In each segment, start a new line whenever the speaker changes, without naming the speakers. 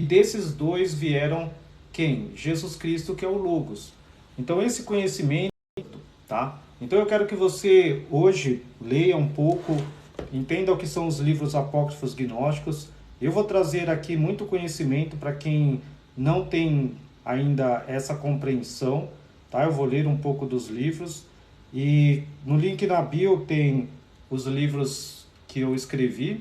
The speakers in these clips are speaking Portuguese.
desses dois vieram quem? Jesus Cristo, que é o Logos. Então esse conhecimento, tá? Então eu quero que você hoje leia um pouco, entenda o que são os livros apócrifos gnósticos. Eu vou trazer aqui muito conhecimento para quem não tem ainda essa compreensão, tá? Eu vou ler um pouco dos livros e no link na bio tem os livros que eu escrevi,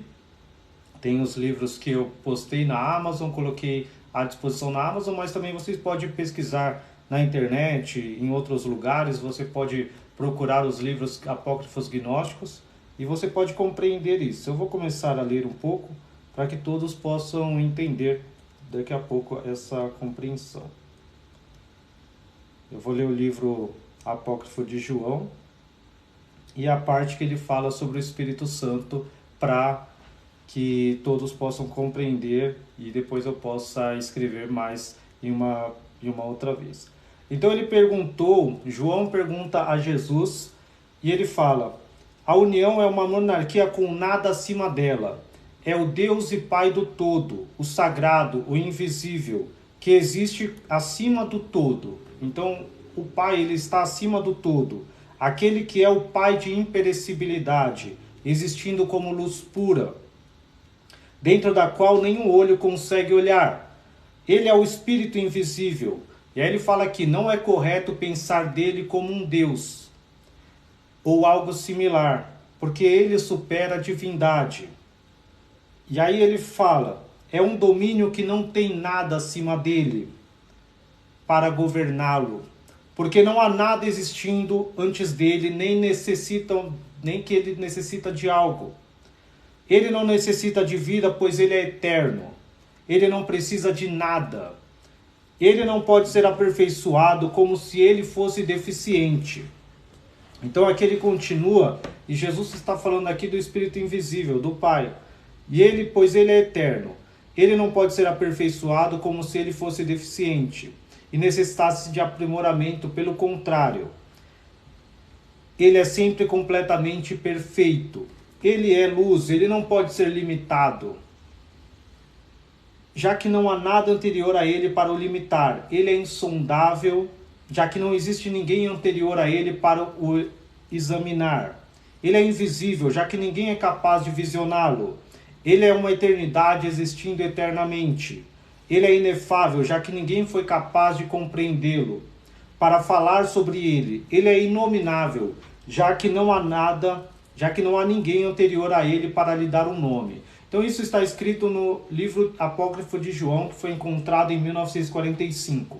tem os livros que eu postei na Amazon, coloquei à disposição na Amazon, mas também vocês podem pesquisar na internet, em outros lugares, você pode procurar os livros apócrifos gnósticos e você pode compreender isso. Eu vou começar a ler um pouco para que todos possam entender daqui a pouco essa compreensão. Eu vou ler o livro apócrifo de João e a parte que ele fala sobre o Espírito Santo para que todos possam compreender e depois eu possa escrever mais em uma outra vez. Então ele perguntou, João pergunta a Jesus e ele fala: a união é uma monarquia com nada acima dela. É o Deus e Pai do todo, o sagrado, o invisível, que existe acima do todo. Então o Pai, ele está acima do todo. Aquele que é o Pai de imperecibilidade, existindo como luz pura, dentro da qual nenhum olho consegue olhar. Ele é o Espírito invisível. E aí ele fala que não é correto pensar dele como um Deus ou algo similar, porque ele supera a divindade. E aí ele fala, é um domínio que não tem nada acima dele para governá-lo, porque não há nada existindo antes dele, nem que ele necessita de algo. Ele não necessita de vida, pois ele é eterno. Ele não precisa de nada. Ele não pode ser aperfeiçoado como se ele fosse deficiente. Então aqui ele continua, e Jesus está falando aqui do Espírito invisível, do Pai. E ele, pois ele é eterno. Ele não pode ser aperfeiçoado como se ele fosse deficiente e necessitasse de aprimoramento, pelo contrário. Ele é sempre completamente perfeito. Ele é luz, ele não pode ser limitado, já que não há nada anterior a ele para o limitar. Ele é insondável, já que não existe ninguém anterior a ele para o examinar. Ele é invisível, já que ninguém é capaz de visioná-lo. Ele é uma eternidade existindo eternamente. Ele é inefável, já que ninguém foi capaz de compreendê-lo. Para falar sobre ele, ele é inominável, já que não há ninguém anterior a ele para lhe dar um nome. Então isso está escrito no livro apócrifo de João, que foi encontrado em 1945,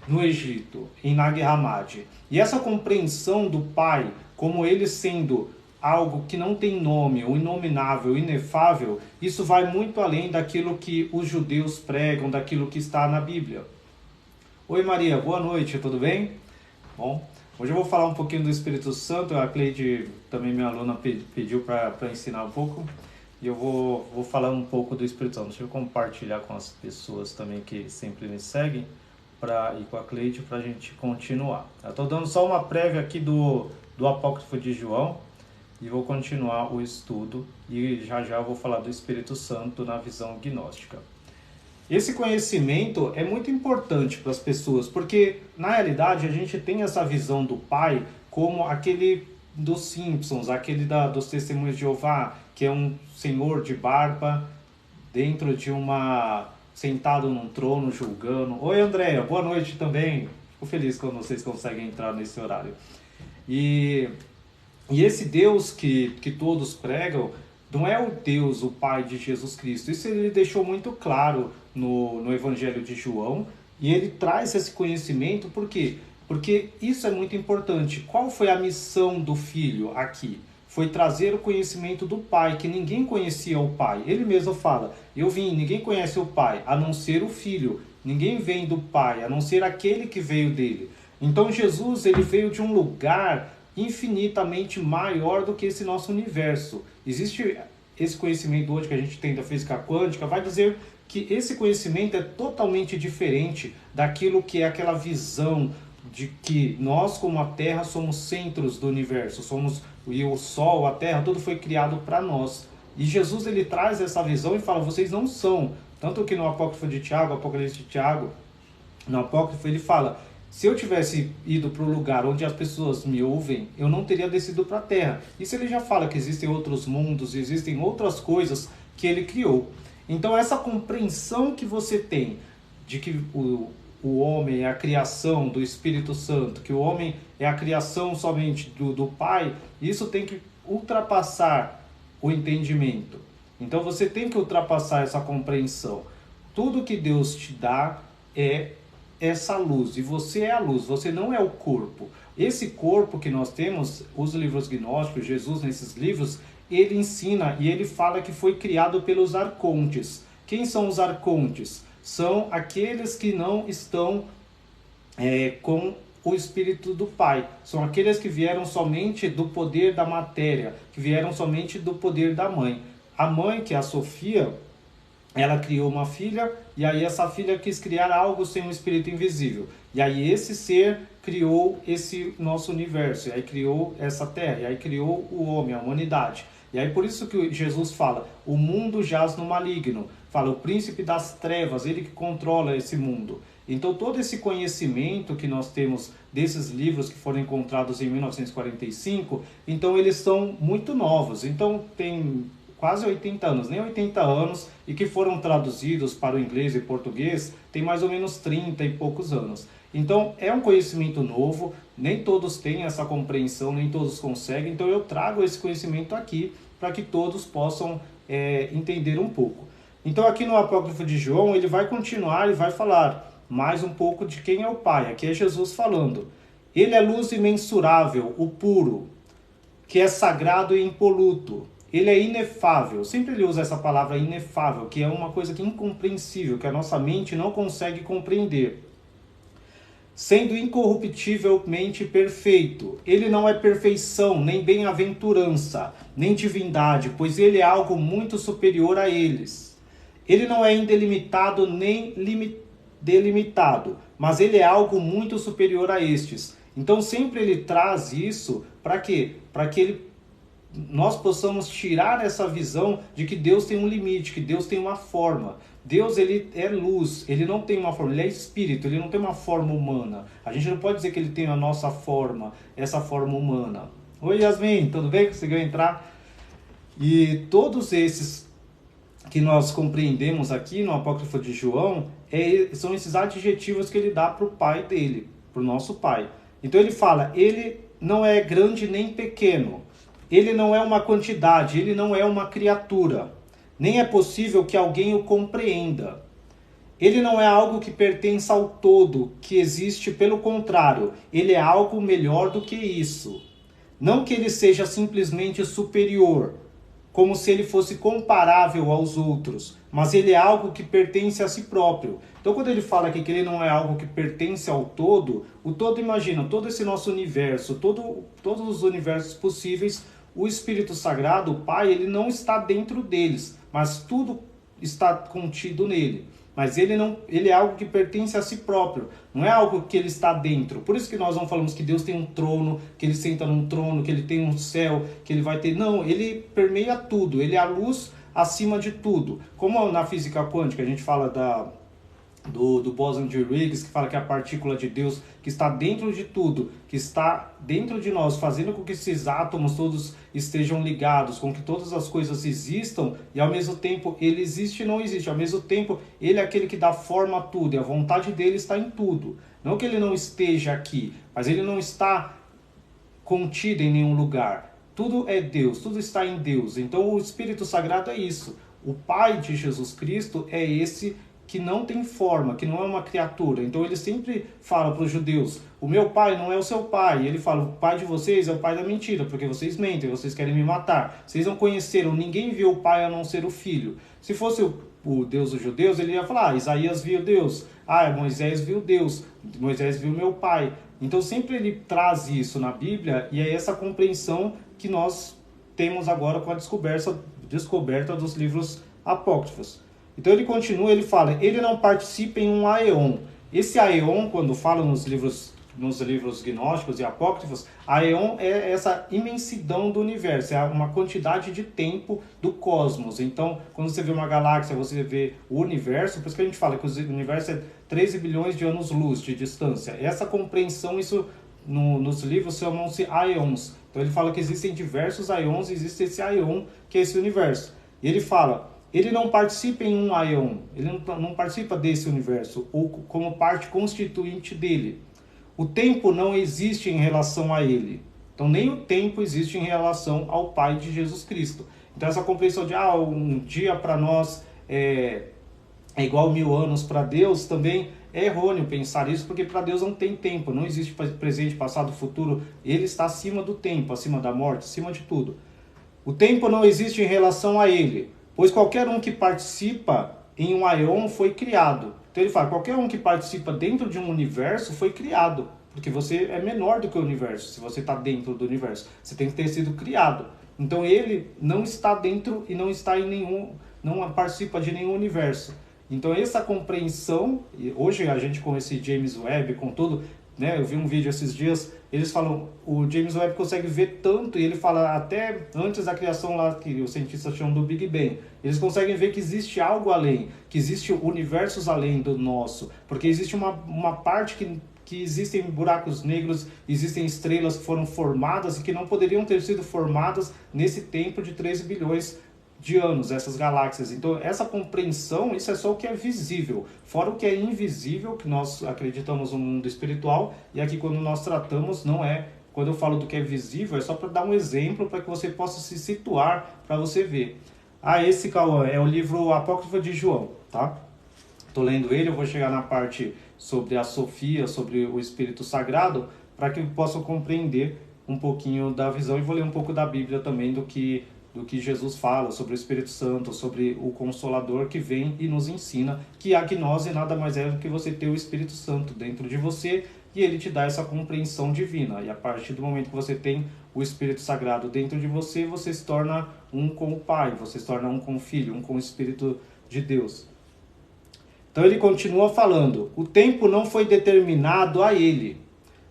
no Egito, em Nag Hammadi. E essa compreensão do Pai, como ele sendo algo que não tem nome, o inominável, o inefável, isso vai muito além daquilo que os judeus pregam, daquilo que está na Bíblia. Oi Maria, boa noite, tudo bem? Bom, hoje eu vou falar um pouquinho do Espírito Santo. A Cleide, também minha aluna, pediu para ensinar um pouco. E eu vou falar um pouco do Espírito Santo. Deixa eu compartilhar com as pessoas também que sempre me seguem e com a Cleide para a gente continuar. Eu estou dando só uma prévia aqui do Apócrifo de João e vou continuar o estudo. E já eu vou falar do Espírito Santo na visão gnóstica. Esse conhecimento é muito importante para as pessoas, porque na realidade a gente tem essa visão do Pai como aquele dos Simpsons, aquele dos Testemunhos de Jeová, que é um senhor de barba dentro de sentado num trono julgando. Oi Andréia, boa noite também. Fico feliz quando vocês conseguem entrar nesse horário. E esse Deus que todos pregam não é o Deus, o Pai de Jesus Cristo. Isso ele deixou muito claro no Evangelho de João, e ele traz esse conhecimento, por quê? Porque isso é muito importante. Qual foi a missão do Filho aqui? Foi trazer o conhecimento do Pai, que ninguém conhecia o Pai. Ele mesmo fala, ninguém conhece o Pai, a não ser o Filho. Ninguém vem do Pai, a não ser aquele que veio dele. Então Jesus, ele veio de um lugar infinitamente maior do que esse nosso universo. Existe esse conhecimento hoje que a gente tem da física quântica, vai dizer que esse conhecimento é totalmente diferente daquilo que é aquela visão de que nós, como a Terra, somos centros do universo, e o Sol, a Terra, tudo foi criado para nós. E Jesus, ele traz essa visão e fala, vocês não são Tanto que no Apócrifo de Tiago, Apocalipse de Tiago, no Apócrifo ele fala: se eu tivesse ido para o lugar onde as pessoas me ouvem, eu não teria descido para a terra. Isso ele já fala que existem outros mundos, existem outras coisas que ele criou. Então essa compreensão que você tem de que o homem é a criação do Espírito Santo, que o homem é a criação somente do Pai, isso tem que ultrapassar o entendimento. Então você tem que ultrapassar essa compreensão. Tudo que Deus te dá é essa luz, e você é a luz, você não é o corpo. Esse corpo que nós temos, os livros gnósticos, Jesus nesses livros, ele ensina e ele fala que foi criado pelos arcontes. Quem são os arcontes? São aqueles que não estão com o Espírito do Pai. São aqueles que vieram somente do poder da matéria, que vieram somente do poder da mãe. A mãe, que é a Sofia, ela criou uma filha, e aí essa filha quis criar algo sem um espírito invisível. E aí esse ser criou esse nosso universo, e aí criou essa terra, e aí criou o homem, a humanidade. E aí por isso que Jesus fala: o mundo jaz no maligno. Fala, o príncipe das trevas, ele que controla esse mundo. Então todo esse conhecimento que nós temos desses livros que foram encontrados em 1945, então eles são muito novos. Então tem quase 80 anos, nem 80 anos, e que foram traduzidos para o inglês e português, tem mais ou menos 30 e poucos anos. Então é um conhecimento novo, nem todos têm essa compreensão, nem todos conseguem, então eu trago esse conhecimento aqui para que todos possam entender um pouco. Então aqui no Apócrifo de João ele vai continuar e vai falar mais um pouco de quem é o Pai. Aqui é Jesus falando: ele é luz imensurável, o puro, que é sagrado e impoluto. Ele é inefável. Sempre ele usa essa palavra inefável, que é uma coisa que é incompreensível, que a nossa mente não consegue compreender. Sendo incorruptivelmente perfeito. Ele não é perfeição, nem bem-aventurança, nem divindade, pois ele é algo muito superior a eles. Ele não é indelimitado nem delimitado, mas ele é algo muito superior a estes. Então sempre ele traz isso para quê? Para que nós possamos tirar essa visão de que Deus tem um limite, que Deus tem uma forma. Deus, ele é luz, ele não tem uma forma, ele é espírito, ele não tem uma forma humana. A gente não pode dizer que ele tem a nossa forma, essa forma humana. Oi, Yasmin, tudo bem? Conseguiu entrar? E todos esses que nós compreendemos aqui no Apócrifo de João, são esses adjetivos que ele dá para o Pai dele, para o nosso Pai. Então ele fala: ele não é grande nem pequeno, ele não é uma quantidade, ele não é uma criatura, nem é possível que alguém o compreenda. Ele não é algo que pertence ao todo, que existe, pelo contrário, ele é algo melhor do que isso. Não que ele seja simplesmente superior, como se ele fosse comparável aos outros, mas ele é algo que pertence a si próprio. Então quando ele fala aqui que ele não é algo que pertence ao todo, o todo, imagina, todo esse nosso universo, todos os universos possíveis, o Espírito Sagrado, o Pai, ele não está dentro deles, mas tudo está contido nele. Mas ele é algo que pertence a si próprio, não é algo que ele está dentro. Por isso que nós não falamos que Deus tem um trono, que ele senta num trono, que ele tem um céu, que ele vai ter... Não, ele permeia tudo, ele é a luz acima de tudo. Como na física quântica a gente fala do bóson de Higgs, que fala que é a partícula de Deus que está dentro de tudo, que está dentro de nós, fazendo com que esses átomos todos estejam ligados, com que todas as coisas existam, e ao mesmo tempo ele existe e não existe, ao mesmo tempo ele é aquele que dá forma a tudo, e a vontade dele está em tudo. Não que ele não esteja aqui, mas ele não está contido em nenhum lugar. Tudo é Deus, tudo está em Deus. Então o Espírito Sagrado é isso. O Pai de Jesus Cristo é esse que não tem forma, que não é uma criatura. Então ele sempre fala para os judeus: o meu pai não é o seu pai. E ele fala: o pai de vocês é o pai da mentira, porque vocês mentem, vocês querem me matar. Vocês não conheceram, ninguém viu o pai a não ser o filho. Se fosse o Deus dos judeus, ele ia falar: Isaías viu Deus, Moisés viu Deus, Moisés viu meu pai. Então sempre ele traz isso na Bíblia, e é essa compreensão que nós temos agora com a descoberta dos livros apócrifos. Então ele continua, ele fala: ele não participa em um aeon. Esse aeon, quando fala nos livros nos livros gnósticos e apócrifos, a eon é essa imensidão do universo, é uma quantidade de tempo do cosmos. Então, quando você vê uma galáxia, você vê o universo, por isso que a gente fala que o universo é 13 bilhões de anos-luz de distância. Essa compreensão, isso nos livros chamam-se aeons. Então ele fala que existem diversos aeons, existe esse aeon que é esse universo. E ele fala, ele não participa em um aeon, ele não participa desse universo, ou como parte constituinte dele. O tempo não existe em relação a ele. Então nem o tempo existe em relação ao Pai de Jesus Cristo. Então essa compreensão de um dia para nós é igual 1000 anos para Deus, também é errôneo pensar isso, porque para Deus não tem tempo, não existe presente, passado, futuro. Ele está acima do tempo, acima da morte, acima de tudo. O tempo não existe em relação a ele, pois qualquer um que participa em um aeon foi criado. Então ele fala, qualquer um que participa dentro de um universo foi criado, porque você é menor do que o universo, se você está dentro do universo. Você tem que ter sido criado. Então ele não está dentro e não está em nenhum, não participa de nenhum universo. Então essa compreensão, hoje a gente com esse James Webb, com tudo, né, eu vi um vídeo esses dias, eles falam, o James Webb consegue ver tanto, e ele fala até antes da criação lá, que os cientistas chamam do Big Bang, eles conseguem ver que existe algo além, que existe universos além do nosso, porque existe uma parte que existem buracos negros, existem estrelas que foram formadas e que não poderiam ter sido formadas nesse tempo de 13 bilhões de anos, essas galáxias. Então essa compreensão, isso é só o que é visível, fora o que é invisível, que nós acreditamos no mundo espiritual, e aqui quando nós tratamos, não é, quando eu falo do que é visível, é só para dar um exemplo, para que você possa se situar, para você ver. Esse, Cauã, é o livro Apócrifo de João, tá? Estou lendo ele, eu vou chegar na parte sobre a Sofia, sobre o Espírito Sagrado, para que possam compreender um pouquinho da visão, e vou ler um pouco da Bíblia também, do que Jesus fala sobre o Espírito Santo, sobre o Consolador que vem e nos ensina que a gnose nada mais é do que você ter o Espírito Santo dentro de você e ele te dá essa compreensão divina. E a partir do momento que você tem o Espírito Sagrado dentro de você, você se torna um com o Pai, você se torna um com o Filho, um com o Espírito de Deus. Então ele continua falando, o tempo não foi determinado a ele,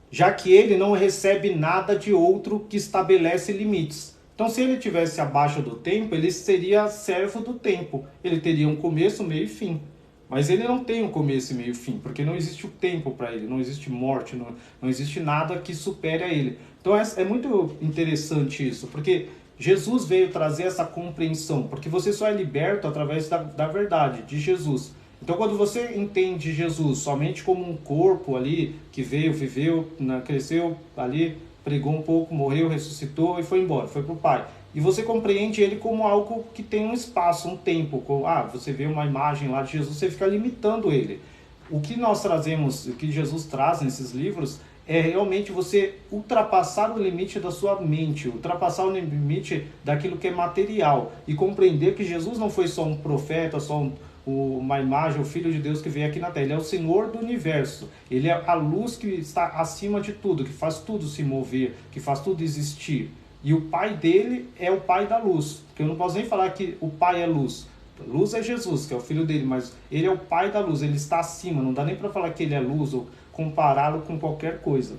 já que ele não recebe nada de outro que estabelece limites. Então, se ele estivesse abaixo do tempo, ele seria servo do tempo. Ele teria um começo, meio e fim. Mas ele não tem um começo, meio e fim, porque não existe o tempo para ele, não existe morte, não existe nada que supere a ele. Então, é muito interessante isso, porque Jesus veio trazer essa compreensão, porque você só é liberto através da verdade, de Jesus. Então, quando você entende Jesus somente como um corpo ali, que veio, viveu, cresceu ali, pregou um pouco, morreu, ressuscitou e foi embora, foi para o Pai. E você compreende ele como algo que tem um espaço, um tempo. Você vê uma imagem lá de Jesus, você fica limitando ele. O que nós trazemos, o que Jesus traz nesses livros, é realmente você ultrapassar o limite da sua mente, ultrapassar o limite daquilo que é material e compreender que Jesus não foi só um profeta, só uma imagem, o Filho de Deus que veio aqui na Terra. Ele é o Senhor do Universo. Ele é a luz que está acima de tudo, que faz tudo se mover, que faz tudo existir. E o Pai dele é o Pai da luz. Porque eu não posso nem falar que o Pai é luz. Luz é Jesus, que é o Filho dele, mas ele é o Pai da luz. Ele está acima. Não dá nem para falar que ele é luz ou compará-lo com qualquer coisa.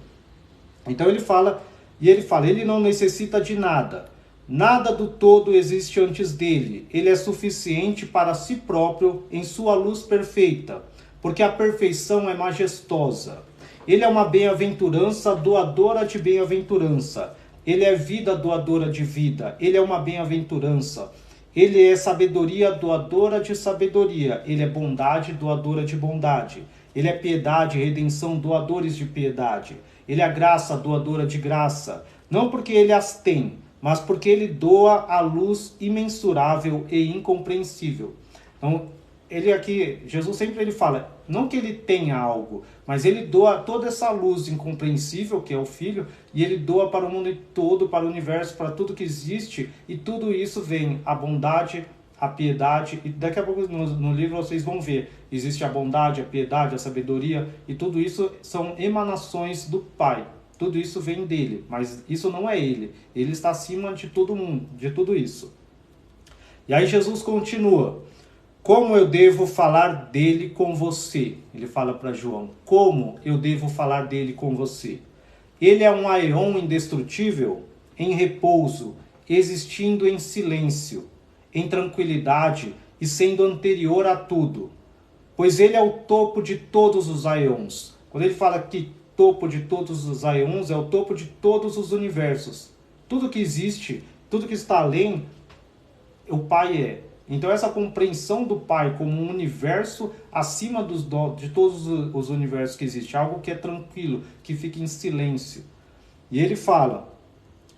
Então ele fala, ele não necessita de nada. Nada do todo existe antes dele. Ele é suficiente para si próprio em sua luz perfeita, porque a perfeição é majestosa. Ele é uma bem-aventurança doadora de bem-aventurança. Ele é vida doadora de vida. Ele é uma bem-aventurança. Ele é sabedoria doadora de sabedoria. Ele é bondade doadora de bondade. Ele é piedade e redenção doadores de piedade. Ele é graça doadora de graça. Não porque ele as tem, mas porque ele doa a luz imensurável e incompreensível. Então, Jesus sempre fala, não que ele tenha algo, mas ele doa toda essa luz incompreensível, que é o Filho, e ele doa para o mundo todo, para o universo, para tudo que existe, e tudo isso vem a bondade, a piedade, e daqui a pouco no livro vocês vão ver, existe a bondade, a piedade, a sabedoria, e tudo isso são emanações do Pai. Tudo isso vem dele, mas isso não é ele. Ele está acima de todo mundo, de tudo isso. E aí Jesus continua. Como eu devo falar dele com você? Ele fala para João. Como eu devo falar dele com você? Ele é um aeon indestrutível, em repouso, existindo em silêncio, em tranquilidade e sendo anterior a tudo. Pois ele é o topo de todos os aeons. Quando ele fala que topo de todos os aeons, é o topo de todos os universos. Tudo que existe, tudo que está além, o Pai é. Então essa compreensão do Pai como um universo acima de todos os universos que existem, algo que é tranquilo, que fica em silêncio. E ele fala,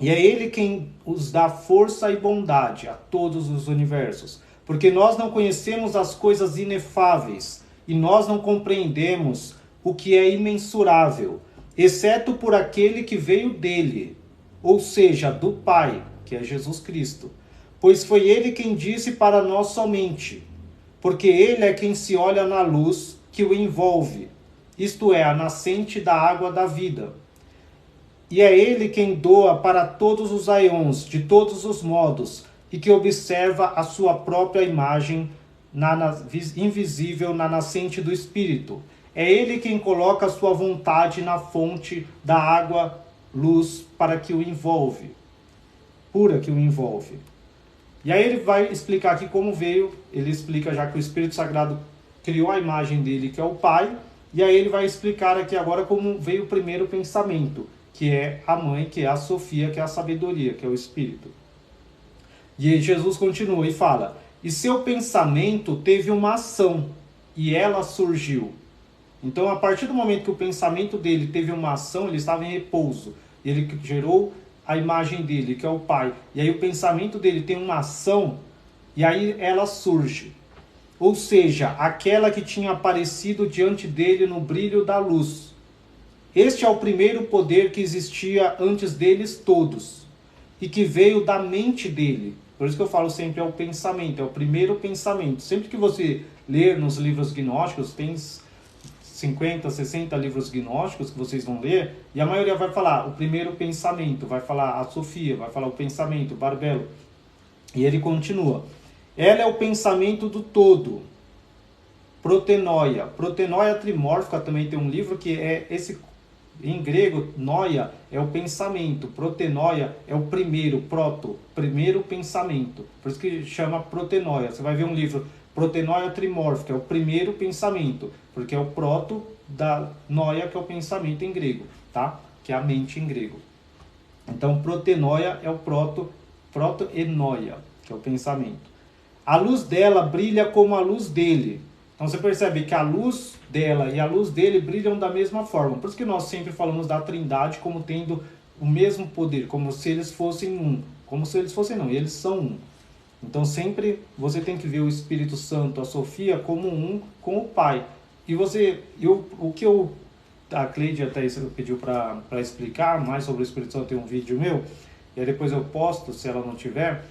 e é ele quem os dá força e bondade a todos os universos, porque nós não conhecemos as coisas inefáveis e nós não compreendemos o que é imensurável, exceto por aquele que veio dele, ou seja, do Pai, que é Jesus Cristo. Pois foi ele quem disse para nós somente, porque ele é quem se olha na luz que o envolve, isto é, a nascente da água da vida. E é ele quem doa para todos os aeons, de todos os modos, e que observa a sua própria imagem invisível na nascente do Espírito. É ele quem coloca a sua vontade na fonte da água, luz, para que o envolve, pura que o envolve. E aí ele vai explicar aqui como veio, ele explica já que o Espírito Sagrado criou a imagem dele, que é o Pai, e aí ele vai explicar aqui agora como veio o primeiro pensamento, que é a mãe, que é a Sofia, que é a sabedoria, que é o Espírito. E aí Jesus continua e fala, e seu pensamento teve uma ação, e ela surgiu. Então, a partir do momento que o pensamento dele teve uma ação, ele estava em repouso, ele gerou a imagem dele, que é o Pai, e aí o pensamento dele tem uma ação, e aí ela surge. Ou seja, aquela que tinha aparecido diante dele no brilho da luz. Este é o primeiro poder que existia antes deles todos, e que veio da mente dele. Por isso que eu falo sempre é o pensamento, é o primeiro pensamento. Sempre que você ler nos livros gnósticos, tem 50, 60 livros gnósticos que vocês vão ler, e a maioria vai falar o primeiro pensamento, vai falar a Sofia, vai falar o pensamento, o Barbelo. E ele continua. Ela é o pensamento do todo. Protenoia. Protenoia trimórfica também tem um livro que é esse, em grego, noia é o pensamento, protenoia é o primeiro, primeiro pensamento. Por isso que chama protenoia. Você vai ver um livro, Protenoia trimórfica, é o primeiro pensamento, porque é o proto da noia, que é o pensamento em grego, tá? Que é a mente em grego. Então, protenoia é o proto-enoia, que é o pensamento. A luz dela brilha como a luz dele. Então você percebe que a luz dela e a luz dele brilham da mesma forma. Por isso que nós sempre falamos da Trindade como tendo o mesmo poder, como se eles fossem um. Como se eles fossem não, eles são um. Então sempre você tem que ver o Espírito Santo, a Sofia, como um com o Pai. E a Cleide até pediu para explicar mais sobre o Espírito Santo, tem um vídeo meu, e aí depois eu posto, se ela não tiver,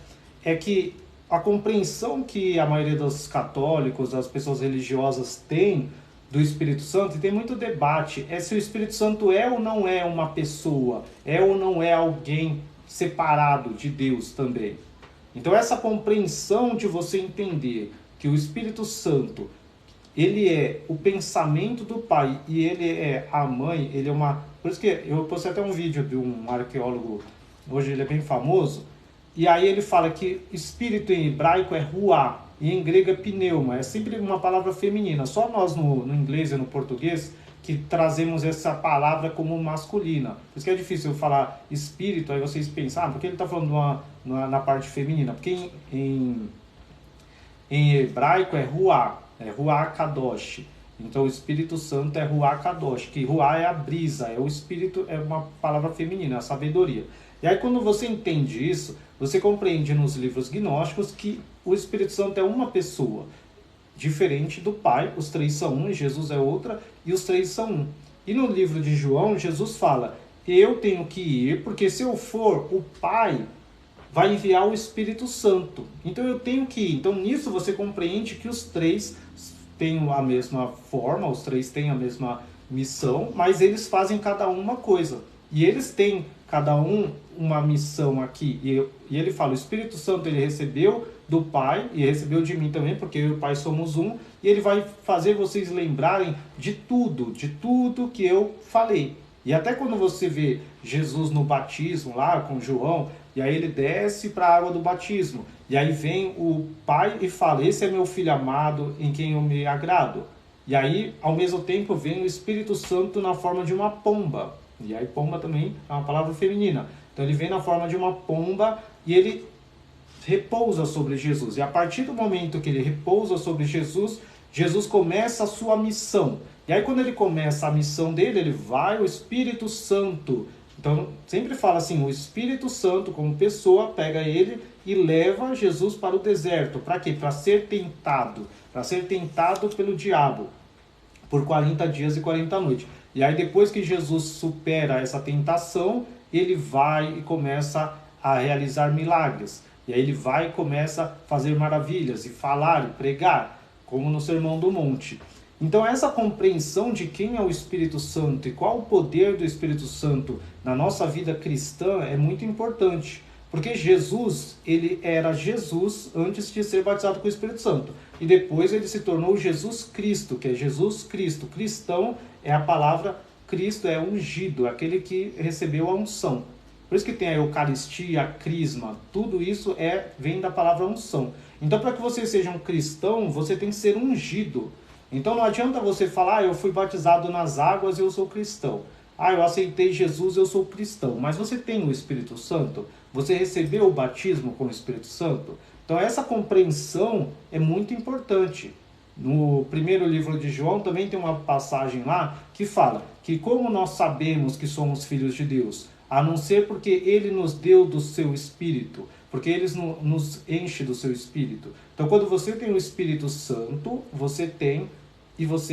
é que a compreensão que a maioria dos católicos, das pessoas religiosas tem do Espírito Santo, e tem muito debate, é se o Espírito Santo é ou não é uma pessoa, é ou não é alguém separado de Deus também. Então essa compreensão de você entender que o Espírito Santo, ele é o pensamento do Pai e ele é a mãe, ele é uma... Por isso que eu postei até um vídeo de um arqueólogo, hoje ele é bem famoso, e aí ele fala que espírito em hebraico é ruá, e em grego é pneuma, é sempre uma palavra feminina. Só nós no inglês e no português que trazemos essa palavra como masculina. Por isso que é difícil eu falar espírito, aí vocês pensam, por que ele está falando na parte feminina? Porque em hebraico é Ruach Kadosh. Então o Espírito Santo é Ruach Kadosh, que Ruach é a brisa, é o Espírito, é uma palavra feminina, a sabedoria. E aí quando você entende isso, você compreende nos livros gnósticos que o Espírito Santo é uma pessoa, diferente do Pai, os três são um, e Jesus é outra, e os três são um. E no livro de João, Jesus fala, eu tenho que ir, porque se eu for, o Pai vai enviar o Espírito Santo. Então eu tenho que ir. Então nisso você compreende que os três têm a mesma forma, os três têm a mesma missão, mas eles fazem cada uma coisa. E eles têm cada um uma missão aqui. E ele fala, o Espírito Santo ele recebeu do Pai e recebeu de mim também, porque eu e o Pai somos um, e ele vai fazer vocês lembrarem de tudo que eu falei. E até quando você vê Jesus no batismo lá com João, e aí ele desce para a água do batismo, e aí vem o Pai e fala, esse é meu filho amado em quem eu me agrado. E aí, ao mesmo tempo, vem o Espírito Santo na forma de uma pomba. E aí pomba também é uma palavra feminina. Então ele vem na forma de uma pomba e ele repousa sobre Jesus. E a partir do momento que ele repousa sobre Jesus, Jesus começa a sua missão. E aí quando ele começa a missão dele, ele vai, o Espírito Santo. Então sempre fala assim, o Espírito Santo como pessoa pega ele e leva Jesus para o deserto. Para quê? Para ser tentado. Para ser tentado pelo diabo por 40 dias e 40 noites. E aí depois que Jesus supera essa tentação, ele vai e começa a realizar milagres. E aí ele vai e começa a fazer maravilhas, e falar, e pregar, como no Sermão do Monte. Então essa compreensão de quem é o Espírito Santo e qual o poder do Espírito Santo na nossa vida cristã é muito importante. Porque Jesus, ele era Jesus antes de ser batizado com o Espírito Santo. E depois ele se tornou Jesus Cristo, que é Jesus Cristo. Cristão é a palavra Cristo, é ungido, aquele que recebeu a unção. Por isso que tem a Eucaristia, a Crisma, tudo isso vem da palavra unção. Então para que você seja um cristão, você tem que ser ungido. Então não adianta você falar, eu fui batizado nas águas e eu sou cristão. Eu aceitei Jesus, eu sou cristão. Mas você tem o Espírito Santo? Você recebeu o batismo com o Espírito Santo? Então essa compreensão é muito importante. No primeiro livro de João também tem uma passagem lá que fala que como nós sabemos que somos filhos de Deus, a não ser porque ele nos deu do seu Espírito, porque ele nos enche do seu Espírito. Então quando você tem o Espírito Santo, você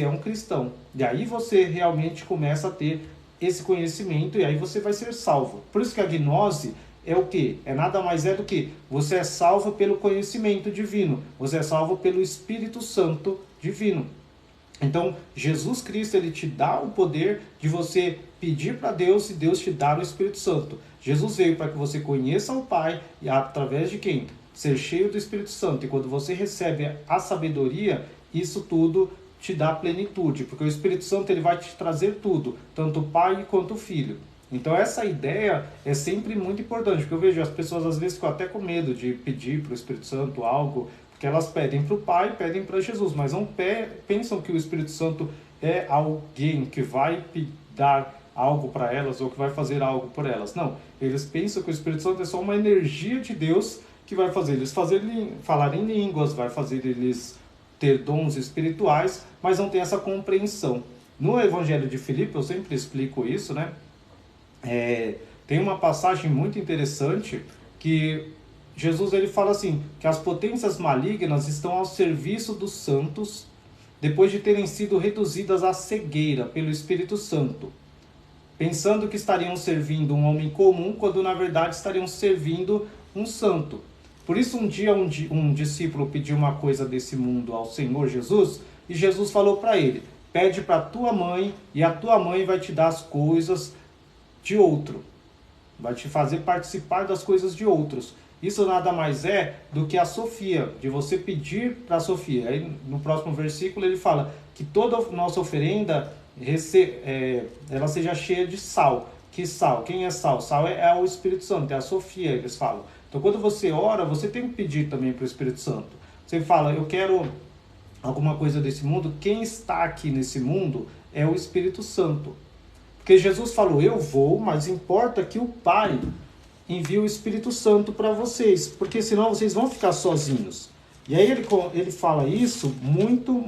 é um cristão. E aí você realmente começa a ter esse conhecimento e aí você vai ser salvo. Por isso que a gnose é o quê? É nada mais do que você é salvo pelo conhecimento divino. Você é salvo pelo Espírito Santo divino. Então, Jesus Cristo, ele te dá o poder de você pedir para Deus e Deus te dá o Espírito Santo. Jesus veio para que você conheça o Pai e através de quem? Ser cheio do Espírito Santo. E quando você recebe a sabedoria, isso tudo te dá plenitude, porque o Espírito Santo ele vai te trazer tudo, tanto o Pai quanto o Filho. Então essa ideia é sempre muito importante, porque eu vejo as pessoas às vezes ficam até com medo de pedir para o Espírito Santo algo, porque elas pedem para o Pai, pedem para Jesus, mas não pensam que o Espírito Santo é alguém que vai dar algo para elas ou que vai fazer algo por elas. Não, eles pensam que o Espírito Santo é só uma energia de Deus que vai fazer eles falar em línguas, vai fazer eles ter dons espirituais, mas não tem essa compreensão. No Evangelho de Filipe, eu sempre explico isso, né? Tem uma passagem muito interessante que Jesus ele fala assim, que as potências malignas estão ao serviço dos santos depois de terem sido reduzidas à cegueira pelo Espírito Santo, pensando que estariam servindo um homem comum, quando na verdade estariam servindo um santo. Por isso um dia um discípulo pediu uma coisa desse mundo ao Senhor Jesus, e Jesus falou para ele, pede para a tua mãe, e a tua mãe vai te dar as coisas de outro, vai te fazer participar das coisas de outros. Isso nada mais é do que a Sofia, de você pedir para a Sofia. Aí no próximo versículo ele fala que toda nossa oferenda ela seja cheia de sal. Que sal? Quem é sal? Sal é o Espírito Santo, é a Sofia, eles falam. Então quando você ora, você tem que pedir também para o Espírito Santo. Você fala, eu quero alguma coisa desse mundo. Quem está aqui nesse mundo é o Espírito Santo. Porque Jesus falou, eu vou, mas importa que o Pai envie o Espírito Santo para vocês, porque senão vocês vão ficar sozinhos. E aí ele fala isso muito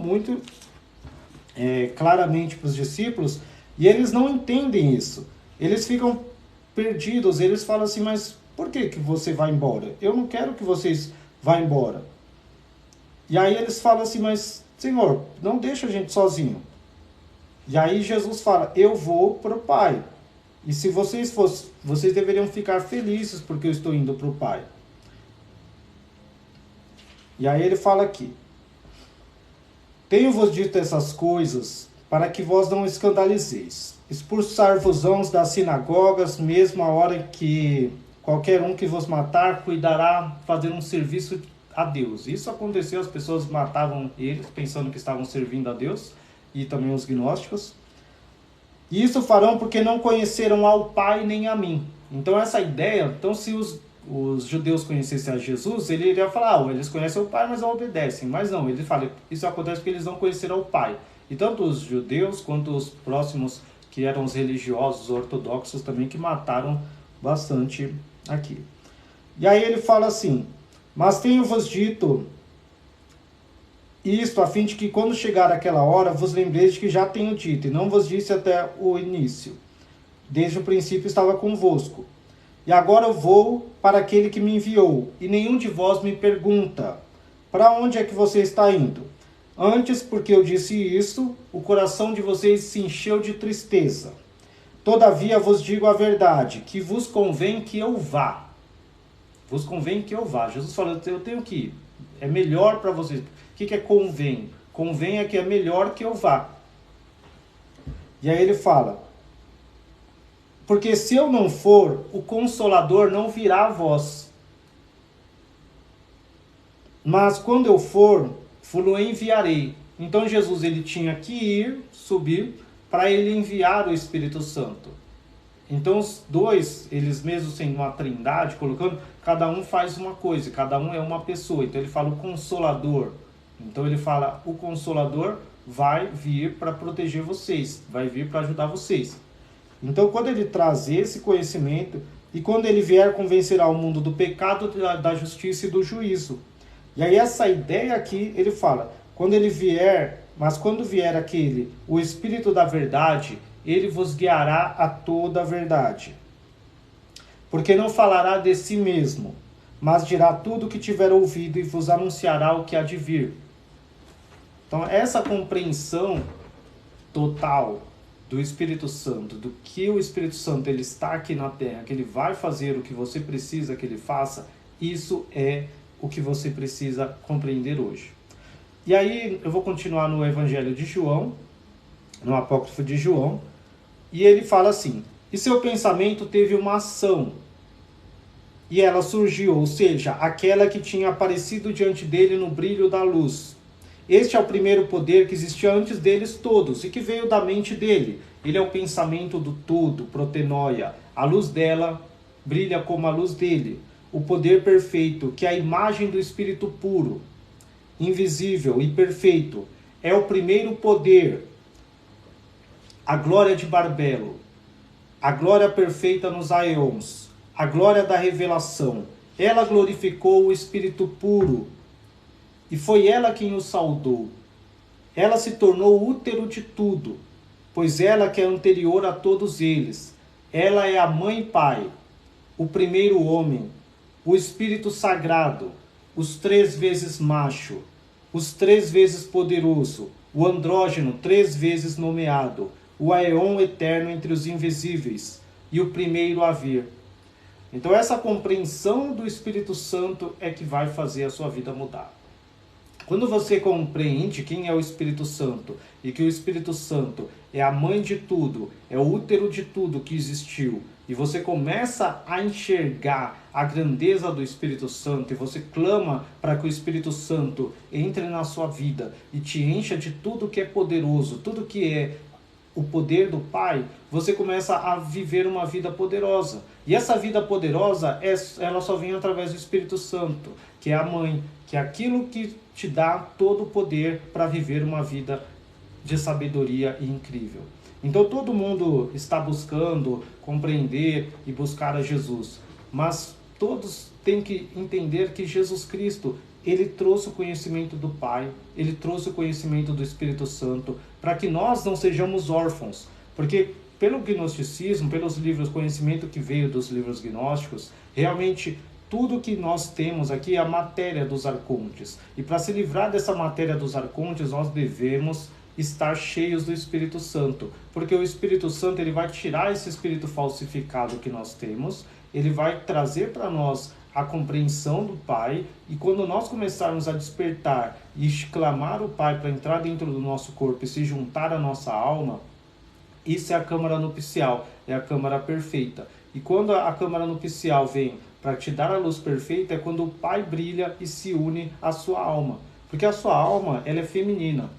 claramente para os discípulos, e eles não entendem isso. Eles ficam perdidos, eles falam assim, mas por que você vai embora? Eu não quero que vocês vá embora. E aí eles falam assim, mas Senhor, não deixa a gente sozinho. E aí Jesus fala, eu vou para o Pai. E se vocês deveriam ficar felizes porque eu estou indo para o Pai. E aí ele fala aqui, tenho-vos dito essas coisas para que vós não escandalizeis. Expulsar-vos-ão das sinagogas, mesmo a hora que qualquer um que vos matar cuidará fazer um serviço a Deus. Isso aconteceu, as pessoas matavam eles pensando que estavam servindo a Deus, e também os gnósticos. E isso farão porque não conheceram ao Pai nem a mim. Então essa ideia, então se os judeus conhecessem a Jesus, ele iria falar, eles conhecem o Pai, mas não obedecem. Mas não, ele fala, isso acontece porque eles não conheceram o Pai. E tanto os judeus quanto os próximos, que eram os religiosos ortodoxos também, que mataram bastante aqui. E aí ele fala assim, mas tenho-vos dito isto a fim de que quando chegar aquela hora vos lembreis de que já tenho dito, e não vos disse até o início. Desde o princípio estava convosco. E agora eu vou para aquele que me enviou, e nenhum de vós me pergunta, para onde é que você está indo? Antes, porque eu disse isso, o coração de vocês se encheu de tristeza. Todavia vos digo a verdade, que vos convém que eu vá. Vos convém que eu vá. Jesus falou, eu tenho que ir. É melhor para vocês. O que é convém? Convém é que é melhor que eu vá. E aí ele fala, porque se eu não for, o Consolador não virá a vós. Mas quando eu for, o enviarei. Então Jesus ele tinha que ir, subir, para ele enviar o Espírito Santo. Então os dois, eles mesmos sendo uma trindade, colocando, cada um faz uma coisa, cada um é uma pessoa. Então ele fala o Consolador. Então ele fala, o Consolador vai vir para proteger vocês, vai vir para ajudar vocês. Então quando ele traz esse conhecimento, e quando ele vier convencerá o mundo do pecado, da justiça e do juízo. E aí essa ideia aqui, ele fala, quando ele vier, mas quando vier aquele, o Espírito da verdade, ele vos guiará a toda a verdade. Porque não falará de si mesmo, mas dirá tudo o que tiver ouvido e vos anunciará o que há de vir. Então essa compreensão total do Espírito Santo, do que o Espírito Santo ele está aqui na Terra, que ele vai fazer o que você precisa que ele faça, isso é o que você precisa compreender hoje. E aí eu vou continuar no Evangelho de João, no Apócrifo de João, e ele fala assim, e seu pensamento teve uma ação, e ela surgiu, ou seja, aquela que tinha aparecido diante dele no brilho da luz. Este é o primeiro poder que existia antes deles todos, e que veio da mente dele. Ele é o pensamento do todo, protenoia. A luz dela brilha como a luz dele. O poder perfeito, que é a imagem do Espírito puro, invisível e perfeito, é o primeiro poder, a glória de Barbelo, a glória perfeita nos aeons, a glória da revelação. Ela glorificou o Espírito puro, e foi ela quem o saudou. Ela se tornou útero de tudo, pois ela que é anterior a todos eles. Ela é a mãe e pai, o primeiro homem, o Espírito Sagrado, os 3 vezes macho, os 3 vezes poderoso, o andrógeno 3 vezes nomeado, o aeon eterno entre os invisíveis e o primeiro a vir. Então essa compreensão do Espírito Santo é que vai fazer a sua vida mudar. Quando você compreende quem é o Espírito Santo e que o Espírito Santo é a mãe de tudo, é o útero de tudo que existiu, e você começa a enxergar a grandeza do Espírito Santo e você clama para que o Espírito Santo entre na sua vida e te encha de tudo que é poderoso, tudo que é o poder do Pai, você começa a viver uma vida poderosa. E essa vida poderosa, ela só vem através do Espírito Santo, que é a mãe, que é aquilo que te dá todo o poder para viver uma vida de sabedoria e incrível. Então todo mundo está buscando compreender e buscar a Jesus, mas todos têm que entender que Jesus Cristo, ele trouxe o conhecimento do Pai, ele trouxe o conhecimento do Espírito Santo, para que nós não sejamos órfãos, porque pelo gnosticismo, pelos livros, conhecimento que veio dos livros gnósticos, realmente tudo que nós temos aqui é a matéria dos arcontes, e para se livrar dessa matéria dos arcontes, nós devemos estar cheios do Espírito Santo, porque o Espírito Santo ele vai tirar esse espírito falsificado que nós temos, ele vai trazer para nós a compreensão do Pai, e quando nós começarmos a despertar e clamar o Pai para entrar dentro do nosso corpo e se juntar à nossa alma, isso é a câmara nupcial, é a câmara perfeita. E quando a câmara nupcial vem para te dar a luz perfeita, é quando o Pai brilha e se une à sua alma. Porque a sua alma, ela é feminina.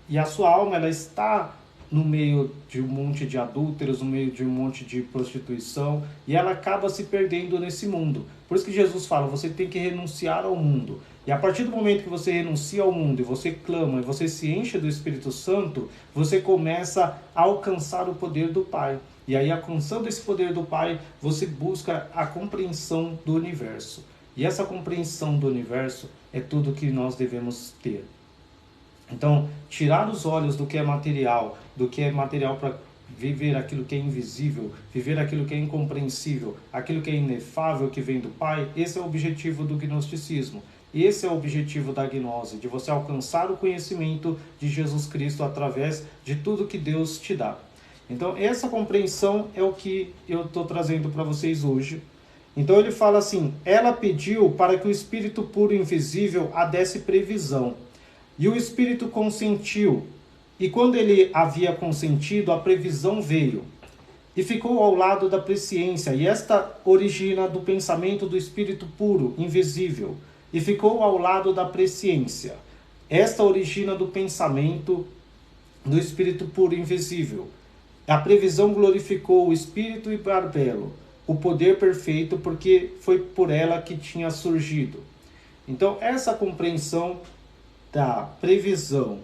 E a sua alma, ela está no meio de um monte de adúlteros, no meio de um monte de prostituição, e ela acaba se perdendo nesse mundo. Por isso que Jesus fala, você tem que renunciar ao mundo. E a partir do momento que você renuncia ao mundo, e você clama, e você se enche do Espírito Santo, você começa a alcançar o poder do Pai. E aí, alcançando esse poder do Pai, você busca a compreensão do universo. E essa compreensão do universo é tudo que nós devemos ter. Então, tirar os olhos do que é material para viver aquilo que é invisível, viver aquilo que é incompreensível, aquilo que é inefável que vem do Pai, esse é o objetivo do gnosticismo. Esse é o objetivo da gnose, de você alcançar o conhecimento de Jesus Cristo através de tudo que Deus te dá. Então, essa compreensão é o que eu estou trazendo para vocês hoje. Então, ele fala assim, ela pediu para que o Espírito puro e invisível a desse previsão. E o Espírito consentiu, e quando ele havia consentido, a previsão veio, e ficou ao lado da presciência, e esta origina do pensamento do Espírito puro, invisível, e ficou ao lado da presciência. Esta origina do pensamento do Espírito puro, invisível. A previsão glorificou o Espírito e Barbelo, o poder perfeito, porque foi por ela que tinha surgido. Então, essa compreensão da previsão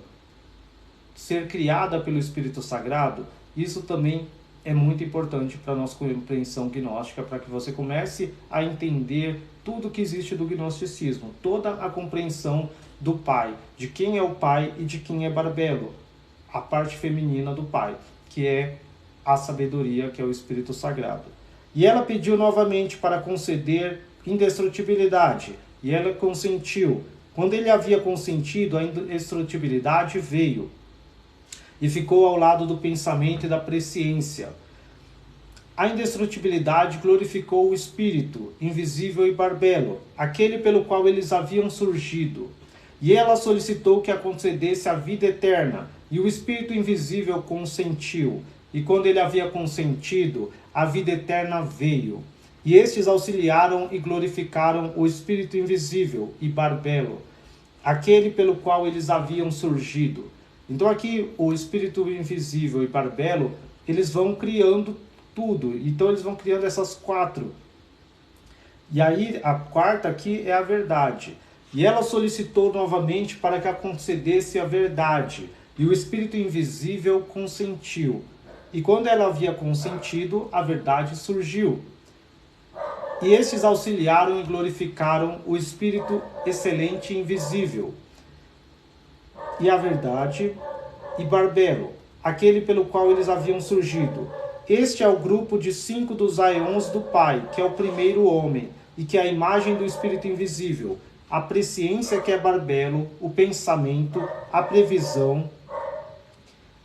ser criada pelo Espírito Sagrado, isso também é muito importante para a nossa compreensão gnóstica, para que você comece a entender tudo que existe do gnosticismo, toda a compreensão do Pai, de quem é o Pai e de quem é Barbelo, a parte feminina do Pai, que é a sabedoria, que é o Espírito Sagrado. E ela pediu novamente para conceder indestrutibilidade, e ela consentiu. Quando ele havia consentido, a indestrutibilidade veio e ficou ao lado do pensamento e da presciência. A indestrutibilidade glorificou o Espírito, invisível e Barbelo, aquele pelo qual eles haviam surgido. E ela solicitou que a concedesse a vida eterna, e o Espírito invisível consentiu. E quando ele havia consentido, a vida eterna veio. E estes auxiliaram e glorificaram o Espírito invisível e Barbelo, aquele pelo qual eles haviam surgido. Então aqui o Espírito invisível e Barbelo, eles vão criando tudo. Então eles vão criando essas quatro. E aí a quarta aqui é a verdade. E ela solicitou novamente para que a concedesse a verdade. E o Espírito invisível consentiu. E quando ela havia consentido, a verdade surgiu. E estes auxiliaram e glorificaram o Espírito excelente e invisível, e a verdade, e Barbelo, aquele pelo qual eles haviam surgido. Este é o grupo de 5 dos aeons do Pai, que é o primeiro homem, e que é a imagem do Espírito invisível, a presciência, que é Barbelo, o pensamento, a previsão,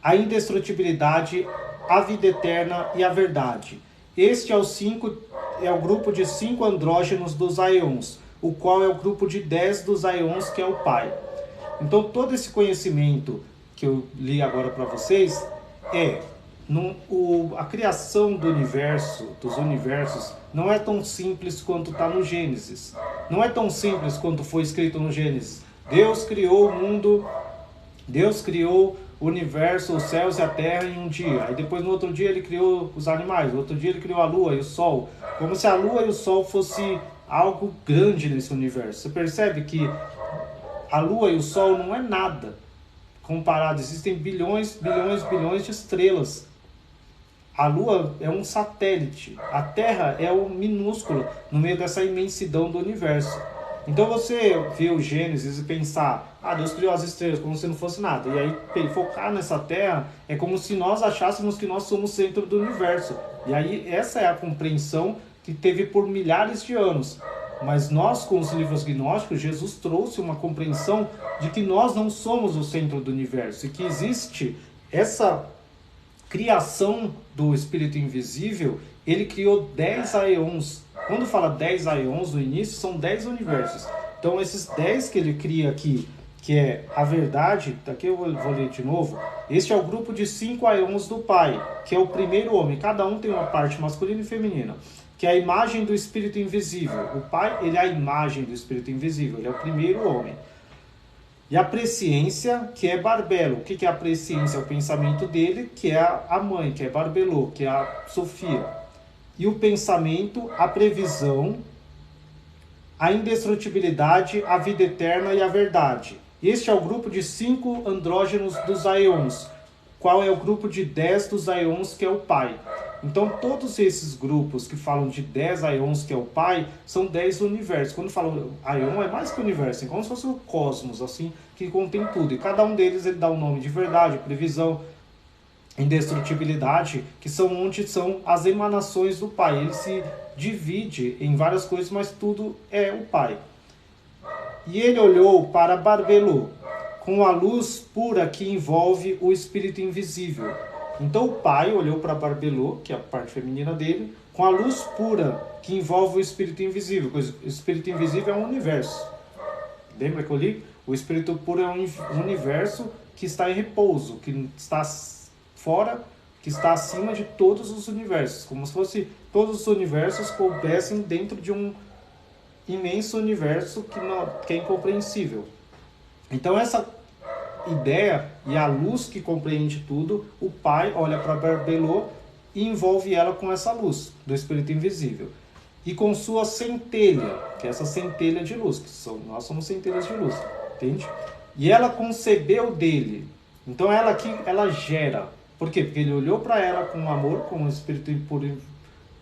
a indestrutibilidade, a vida eterna e a verdade. Este é o grupo de 5 andrógenos dos aeons, o qual é o grupo de 10 dos aeons, que é o Pai. Então, todo esse conhecimento que eu li agora para vocês a criação do universo, dos universos, não é tão simples quanto está no Gênesis. Não é tão simples quanto foi escrito no Gênesis. Deus criou o mundo, Deus criou o universo, os céus e a terra em um dia. Aí depois no outro dia ele criou os animais, no outro dia ele criou a lua e o sol. Como se a lua e o sol fosse algo grande nesse universo. Você percebe que a lua e o sol não é nada comparado. Existem bilhões de estrelas. A lua é um satélite. A terra é o minúsculo no meio dessa imensidão do universo. Então você vê o Gênesis e pensar, Deus criou as estrelas como se não fosse nada. E aí focar nessa terra é como se nós achássemos que nós somos o centro do universo. E aí essa é a compreensão que teve por milhares de anos. Mas nós, com os livros gnósticos, Jesus trouxe uma compreensão de que nós não somos o centro do universo. E que existe essa criação do Espírito invisível ele criou 10 aeons. Quando fala 10 aeons no início, são 10 universos. Então esses 10 que ele cria aqui, que é a verdade, daqui eu vou ler de novo, este é o grupo de 5 aeons do Pai, que é o primeiro homem, cada um tem uma parte masculina e feminina, que é a imagem do Espírito invisível. O Pai, ele é a imagem do Espírito invisível, ele é o primeiro homem. E a presciência, que é Barbelo. O que é a presciência? É o pensamento dele, que é a mãe, que é Barbelo, que é a Sofia. E o pensamento, a previsão, a indestrutibilidade, a vida eterna e a verdade. Este é o grupo de 5 andrógenos dos aeons. Qual é o grupo de 10 dos aeons, que é o Pai? Então, todos esses grupos que falam de 10 aeons, que é o Pai, são 10 universos. Quando falam aeon, é mais que universo, é como se fosse o cosmos, assim, que contém tudo. E cada um deles ele dá um nome de verdade, previsão, indestrutibilidade, que são onde são as emanações do Pai. Ele se divide em várias coisas, mas tudo é o Pai. E ele olhou para Barbelo, com a luz pura que envolve o Espírito invisível. Então o Pai olhou para Barbelo, que é a parte feminina dele, com a luz pura que envolve o Espírito invisível. O Espírito invisível é um universo. Lembra que eu li? O Espírito puro é um universo que está em repouso, que está fora, que está acima de todos os universos. Como se fosse todos os universos coubessem dentro de um imenso universo que é incompreensível. Então essa ideia e a luz que compreende tudo, o Pai olha para Barbelo e envolve ela com essa luz do Espírito invisível. E com sua centelha, que é essa centelha de luz, nós somos centelhas de luz, entende? E ela concebeu dele. Então ela aqui, ela gera. Por quê? Porque ele olhou para ela com amor, com o Espírito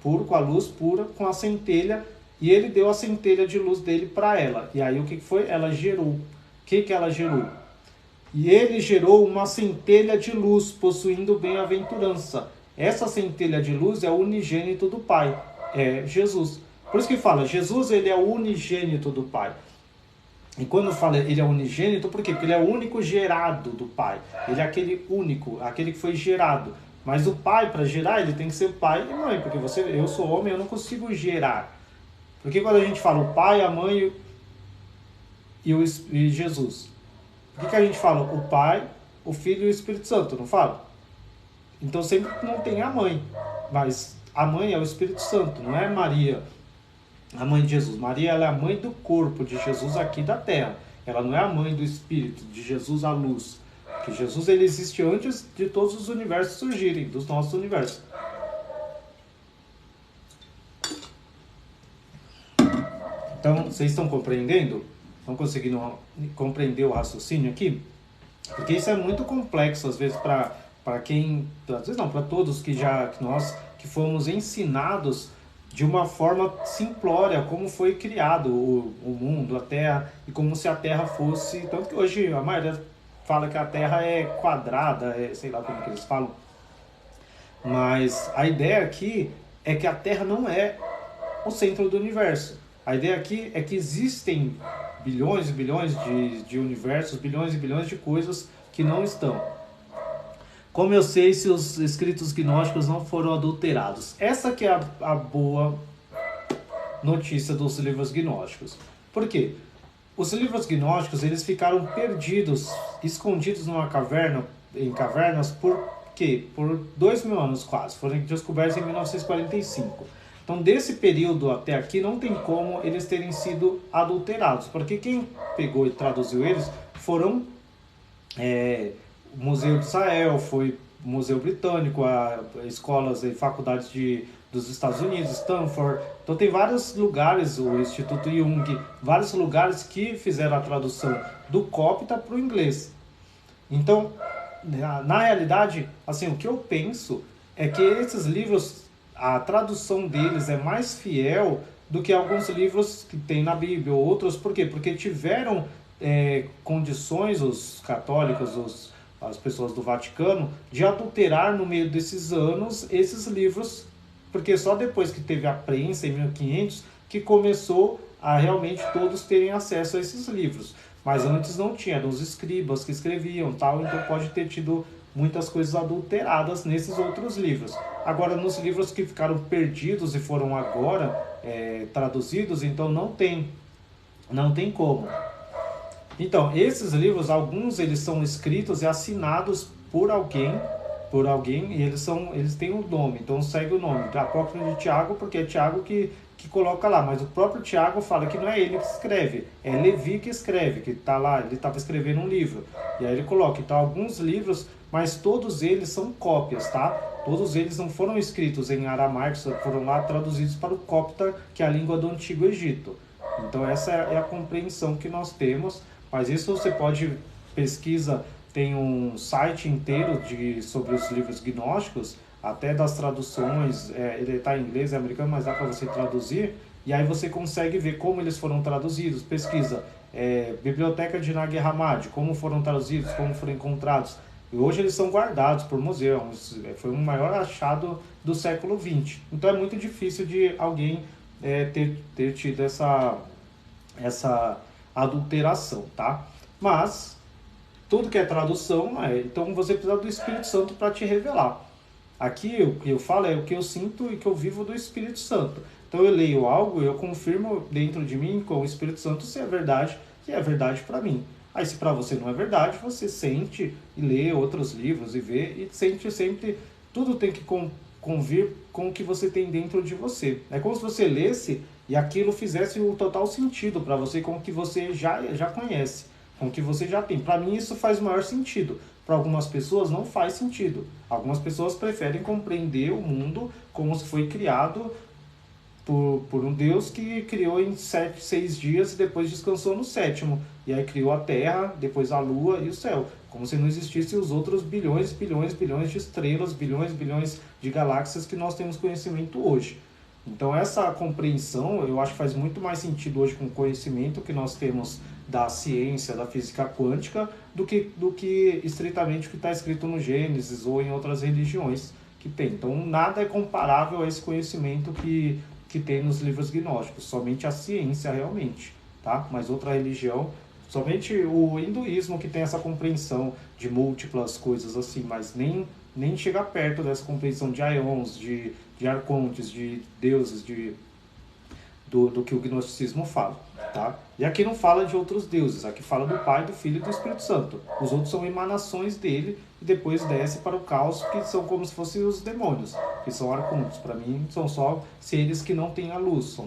puro, com a luz pura, com a centelha, e ele deu a centelha de luz dele para ela. E aí o que foi? Ela gerou. O que ela gerou? E ele gerou uma centelha de luz, possuindo bem-aventurança. Essa centelha de luz é o unigênito do Pai, é Jesus. Por isso que fala, Jesus ele é o unigênito do Pai. E quando fala ele é unigênito, por quê? Porque ele é o único gerado do Pai. Ele é aquele único, aquele que foi gerado. Mas o Pai, para gerar, ele tem que ser pai e mãe, porque eu sou homem, eu não consigo gerar. Porque quando a gente fala o Pai, a mãe e Jesus, por que a gente fala o Pai, o Filho e o Espírito Santo, não fala? Então sempre não tem a mãe, mas a mãe é o Espírito Santo, não é Maria, a mãe de Jesus. Maria ela é a mãe do corpo de Jesus aqui da terra. Ela não é a mãe do Espírito, de Jesus a luz. Porque Jesus ele existe antes de todos os universos surgirem, dos nossos universos. Então, vocês estão compreendendo? Estão conseguindo compreender o raciocínio aqui? Porque isso é muito complexo, às vezes, para quem... Às vezes não, para todos que nós que fomos ensinados de uma forma simplória, como foi criado o mundo, a Terra, e como se a Terra fosse... Tanto que hoje a maioria fala que a Terra é quadrada, sei lá como que eles falam. Mas a ideia aqui é que a Terra não é o centro do universo. A ideia aqui é que existem bilhões e bilhões de universos, bilhões e bilhões de coisas que não estão. Como eu sei se os escritos gnósticos não foram adulterados? Essa que é a boa notícia dos livros gnósticos. Por quê? Os livros gnósticos eles ficaram perdidos, escondidos em cavernas, por quê? Por 2000 anos quase. Foram descobertos em 1945. Então, desse período até aqui, não tem como eles terem sido adulterados, porque quem pegou e traduziu eles foram o Museu de Israel, foi o Museu Britânico, escolas e faculdades dos Estados Unidos, Stanford. Então, tem vários lugares, o Instituto Jung, vários lugares que fizeram a tradução do cópita para o inglês. Então, na realidade, assim, o que eu penso é que esses livros... A tradução deles é mais fiel do que alguns livros que tem na Bíblia ou outros. Por quê? Porque tiveram condições, os católicos, as pessoas do Vaticano, de adulterar no meio desses anos esses livros, porque só depois que teve a prensa, em 1500, que começou a realmente todos terem acesso a esses livros. Mas antes não tinha, eram os escribas que escreviam, tal, então pode ter tido muitas coisas adulteradas nesses outros livros. Agora, nos livros que ficaram perdidos e foram agora traduzidos, então não tem como. Então, esses livros, alguns eles são escritos e assinados por alguém, e eles têm um nome, então segue o nome. Apócrifo de Tiago, porque é Tiago que coloca lá, mas o próprio Tiago fala que não é ele que escreve, é Levi que escreve, que está lá, ele estava escrevendo um livro. E aí ele coloca, então, alguns livros, mas todos eles são cópias, tá? Todos eles não foram escritos em aramaico, foram lá traduzidos para o copta, que é a língua do Antigo Egito. Então essa é a compreensão que nós temos, mas isso você pode pesquisa, tem um site inteiro sobre os livros gnósticos, até das traduções, ele está em inglês, é americano, mas dá para você traduzir, e aí você consegue ver como eles foram traduzidos, pesquisa, Biblioteca de Nag Hammadi, como foram traduzidos, como foram encontrados. E hoje eles são guardados por museus, foi o maior achado do século XX. Então é muito difícil de alguém ter tido essa adulteração, tá? Mas tudo que é tradução, então você precisa do Espírito Santo para te revelar. Aqui o que eu falo é o que eu sinto e que eu vivo do Espírito Santo. Então eu leio algo, eu confirmo dentro de mim com o Espírito Santo se é verdade, se é verdade para mim. Aí se para você não é verdade, você sente e lê outros livros e vê e sente sempre, tudo tem que convir com o que você tem dentro de você. É como se você lesse e aquilo fizesse o total sentido para você com o que você já conhece, com o que você já tem. Para mim isso faz o maior sentido. Para algumas pessoas não faz sentido. Algumas pessoas preferem compreender o mundo como se foi criado por um Deus que criou em 6 dias e depois descansou no 7º. E aí criou a Terra, depois a Lua e o céu. Como se não existissem os outros bilhões de estrelas, bilhões de galáxias que nós temos conhecimento hoje. Então essa compreensão, eu acho que faz muito mais sentido hoje com o conhecimento que nós temos da ciência, da física quântica, do que estritamente o que está escrito no Gênesis ou em outras religiões que tem. Então nada é comparável a esse conhecimento que tem nos livros gnósticos, somente a ciência realmente, tá? Mas outra religião, somente o hinduísmo que tem essa compreensão de múltiplas coisas assim, mas nem chega perto dessa compreensão de aeons, de arcontes, de deuses, do que o gnosticismo fala, tá? E aqui não fala de outros deuses, aqui fala do Pai, do Filho e do Espírito Santo. Os outros são emanações dele e depois desce para o caos, que são como se fossem os demônios, que são arcontes. Para mim, são só seres que não têm a luz.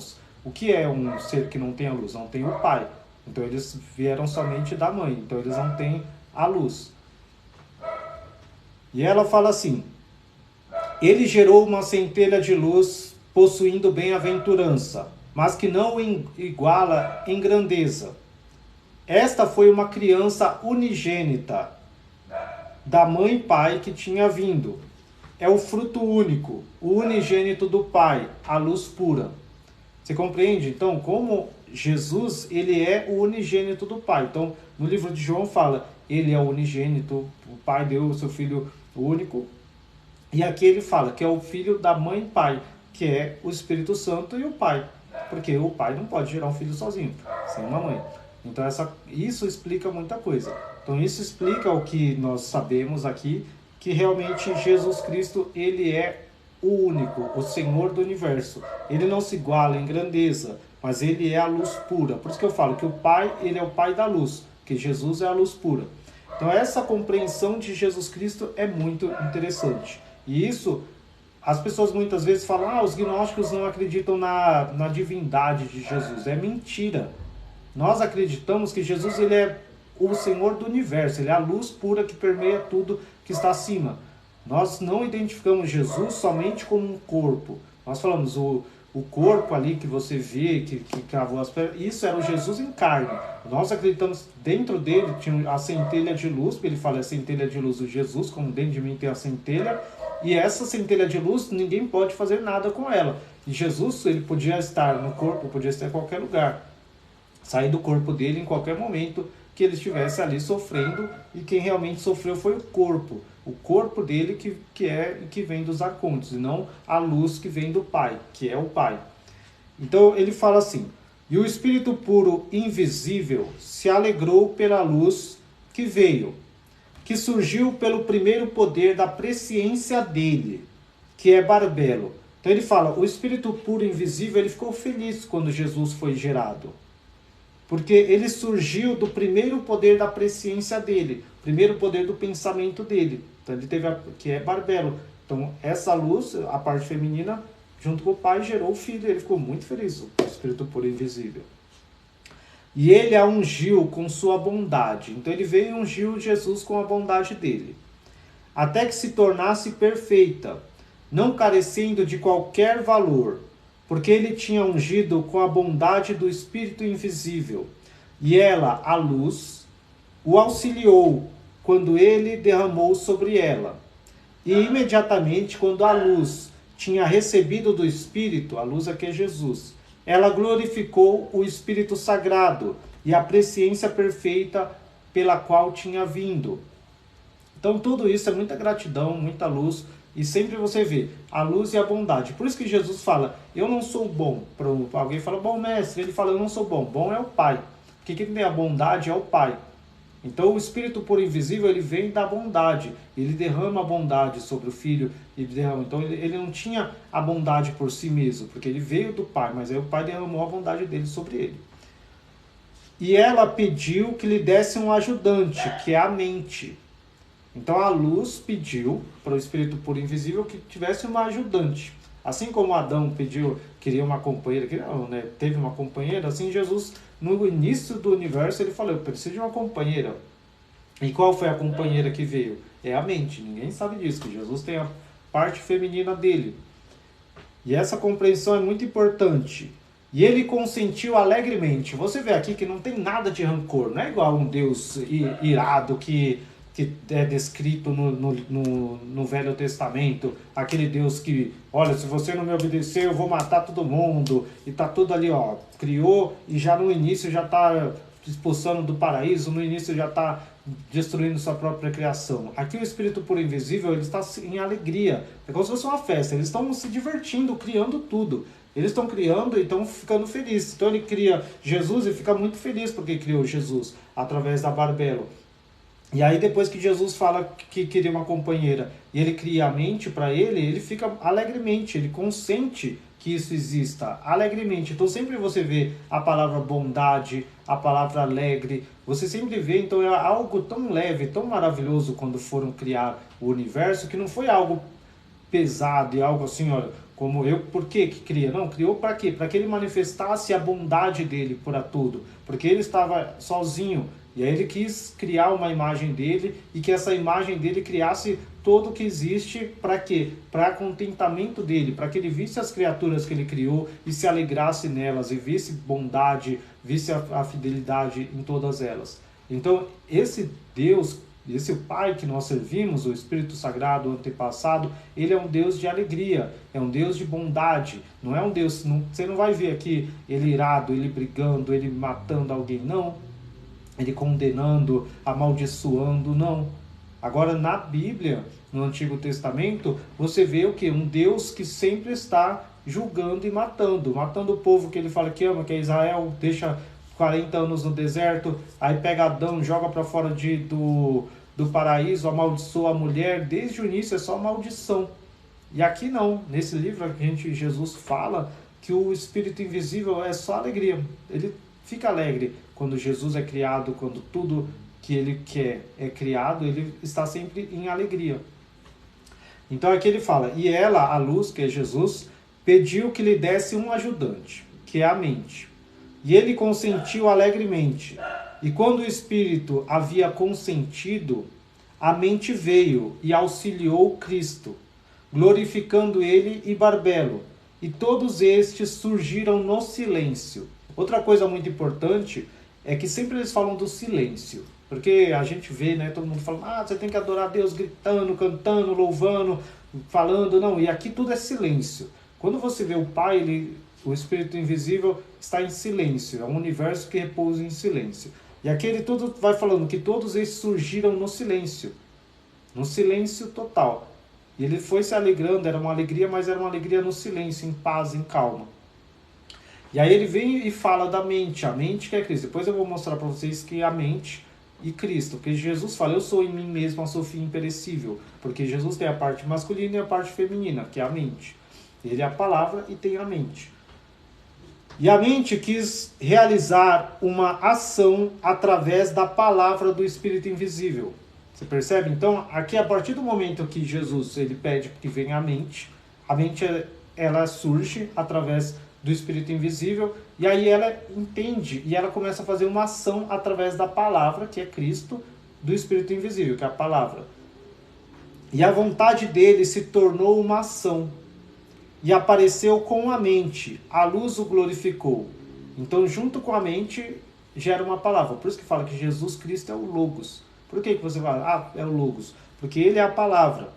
O que é um ser que não tem a luz? Não tem o Pai. Então eles vieram somente da mãe, então eles não têm a luz. E ela fala assim: ele gerou uma centelha de luz, possuindo bem-aventurança, mas que não iguala em grandeza. Esta foi uma criança unigênita, da mãe e pai que tinha vindo. É o fruto único, o unigênito do Pai, a luz pura. Você compreende? Então, como Jesus, ele é o unigênito do Pai. Então, no livro de João fala, ele é o unigênito, o Pai deu o seu Filho único. E aqui ele fala que é o filho da mãe e pai, que é o Espírito Santo e o Pai. Porque o pai não pode gerar um filho sozinho, sem uma mãe. Então isso explica muita coisa. Então isso explica o que nós sabemos aqui, que realmente Jesus Cristo, ele é o único, o Senhor do universo. Ele não se iguala em grandeza, mas ele é a luz pura. Por isso que eu falo que o Pai, ele é o Pai da luz, que Jesus é a luz pura. Então essa compreensão de Jesus Cristo é muito interessante. E isso, as pessoas muitas vezes falam, os gnósticos não acreditam na divindade de Jesus. É mentira. Nós acreditamos que Jesus, ele é o Senhor do universo, ele é a luz pura que permeia tudo que está acima. Nós não identificamos Jesus somente como um corpo. Nós falamos, o corpo ali que você vê, que cavou as pedras, isso era o Jesus em carne. Nós acreditamos, dentro dele tinha a centelha de luz, porque ele fala a centelha de luz do Jesus, como dentro de mim tem a centelha, e essa centelha de luz, ninguém pode fazer nada com ela. E Jesus, ele podia estar no corpo, podia estar em qualquer lugar, sair do corpo dele em qualquer momento que ele estivesse ali sofrendo, e quem realmente sofreu foi o corpo dele que vem dos arcontes, e não a luz que vem do Pai, que é o Pai. Então ele fala assim, e o Espírito puro invisível se alegrou pela luz que veio, que surgiu pelo primeiro poder da presciência dele, que é Barbelo. Então ele fala, o Espírito puro e invisível, ele ficou feliz quando Jesus foi gerado. Porque ele surgiu do primeiro poder da presciência dele, primeiro poder do pensamento dele. Então ele teve, que é Barbelo. Então essa luz, a parte feminina, junto com o pai, gerou o filho. Ele ficou muito feliz, o Espírito puro e invisível. E ele a ungiu com sua bondade. Então ele veio e ungiu Jesus com a bondade dele. Até que se tornasse perfeita, não carecendo de qualquer valor, porque ele tinha ungido com a bondade do Espírito invisível. E ela, a luz, o auxiliou quando ele derramou sobre ela. E imediatamente, quando a luz tinha recebido do Espírito, a luz aqui é Jesus, ela glorificou o Espírito Sagrado e a presciência perfeita pela qual tinha vindo. Então tudo isso é muita gratidão, muita luz, e sempre você vê a luz e a bondade. Por isso que Jesus fala, eu não sou bom. Alguém fala, bom mestre, ele fala, eu não sou bom. Bom é o Pai. Porque quem tem a bondade é o Pai. Então o Espírito puro e invisível, ele vem da bondade. Ele derrama a bondade sobre o Filho. Então ele não tinha a bondade por si mesmo, porque ele veio do Pai, mas aí o Pai derramou a bondade dele sobre ele. E ela pediu que lhe desse um ajudante, que é a mente. Então a luz pediu para o Espírito puro e invisível que tivesse uma ajudante. Assim como Adão queria uma companheira, teve uma companheira, assim Jesus, no início do universo, ele falou, eu preciso de uma companheira. E qual foi a companheira que veio? É a mente. Ninguém sabe disso, que Jesus tem a parte feminina dele. E essa compreensão é muito importante. E ele consentiu alegremente. Você vê aqui que não tem nada de rancor. Não é igual um Deus irado que é descrito no Velho Testamento, aquele Deus que, olha, se você não me obedecer, eu vou matar todo mundo, e tá tudo ali, ó, criou, e já no início já tá expulsando do paraíso, no início já tá destruindo sua própria criação. Aqui o Espírito puro e invisível, ele está em alegria, é como se fosse uma festa, eles estão se divertindo, criando tudo. Eles estão criando e estão ficando felizes. Então ele cria Jesus e fica muito feliz porque criou Jesus, através da Barbelo. E aí depois que Jesus fala que queria uma companheira e ele cria a mente para ele fica alegremente, ele consente que isso exista, alegremente. Então sempre você vê a palavra bondade, a palavra alegre, você sempre vê, então é algo tão leve, tão maravilhoso quando foram criar o universo, que não foi algo pesado e algo assim, olha, como eu, por que cria? Não, criou para quê? Para que ele manifestasse a bondade dele para tudo, porque ele estava sozinho. E aí ele quis criar uma imagem dele e que essa imagem dele criasse todo o que existe para quê? Para contentamento dele, para que ele visse as criaturas que ele criou e se alegrasse nelas e visse bondade, visse a fidelidade em todas elas. Então esse Deus, esse Pai que nós servimos, o Espírito Sagrado, o antepassado, ele é um Deus de alegria, é um Deus de bondade, não é um Deus, você não vai ver aqui ele irado, ele brigando, ele matando alguém, não. Ele condenando, amaldiçoando, não. Agora, na Bíblia, no Antigo Testamento, você vê o quê? Um Deus que sempre está julgando e matando. Matando o povo que ele fala que ama, que é Israel, deixa 40 anos no deserto, aí pega Adão, joga para fora do paraíso, amaldiçoa a mulher. Desde o início é só maldição. E aqui não. Nesse livro, Jesus fala que o Espírito invisível é só alegria. Ele fica alegre quando Jesus é criado, quando tudo que ele quer é criado, ele está sempre em alegria. Então aqui ele fala, e ela, a luz, que é Jesus, pediu que lhe desse um ajudante, que é a mente. E ele consentiu alegremente. E quando o Espírito havia consentido, a mente veio e auxiliou Cristo, glorificando ele e Barbelo. E todos estes surgiram no silêncio. Outra coisa muito importante é que sempre eles falam do silêncio. Porque a gente vê, né, todo mundo falando, você tem que adorar a Deus gritando, cantando, louvando, falando. Não, e aqui tudo é silêncio. Quando você vê o Pai, o Espírito invisível está em silêncio. É um universo que repousa em silêncio. E aqui ele tudo vai falando que todos eles surgiram no silêncio. No silêncio total. E ele foi se alegrando, era uma alegria, mas era uma alegria no silêncio, em paz, em calma. E aí ele vem e fala da mente, a mente que é Cristo. Depois eu vou mostrar para vocês que a mente e Cristo. Porque Jesus fala, eu sou em mim mesmo a Sofia imperecível. Porque Jesus tem a parte masculina e a parte feminina, que é a mente. Ele é a palavra e tem a mente. E a mente quis realizar uma ação através da palavra do Espírito invisível. Você percebe? Então, aqui a partir do momento que Jesus ele pede que venha a mente ela surge através do Espírito invisível, e aí ela entende e ela começa a fazer uma ação através da palavra, que é Cristo, do Espírito invisível, que é a palavra. E a vontade dele se tornou uma ação. E apareceu com a mente, a luz o glorificou. Então, junto com a mente, gera uma palavra. Por isso que fala que Jesus Cristo é o Logos. Por que você fala, é o Logos? Porque ele é a palavra.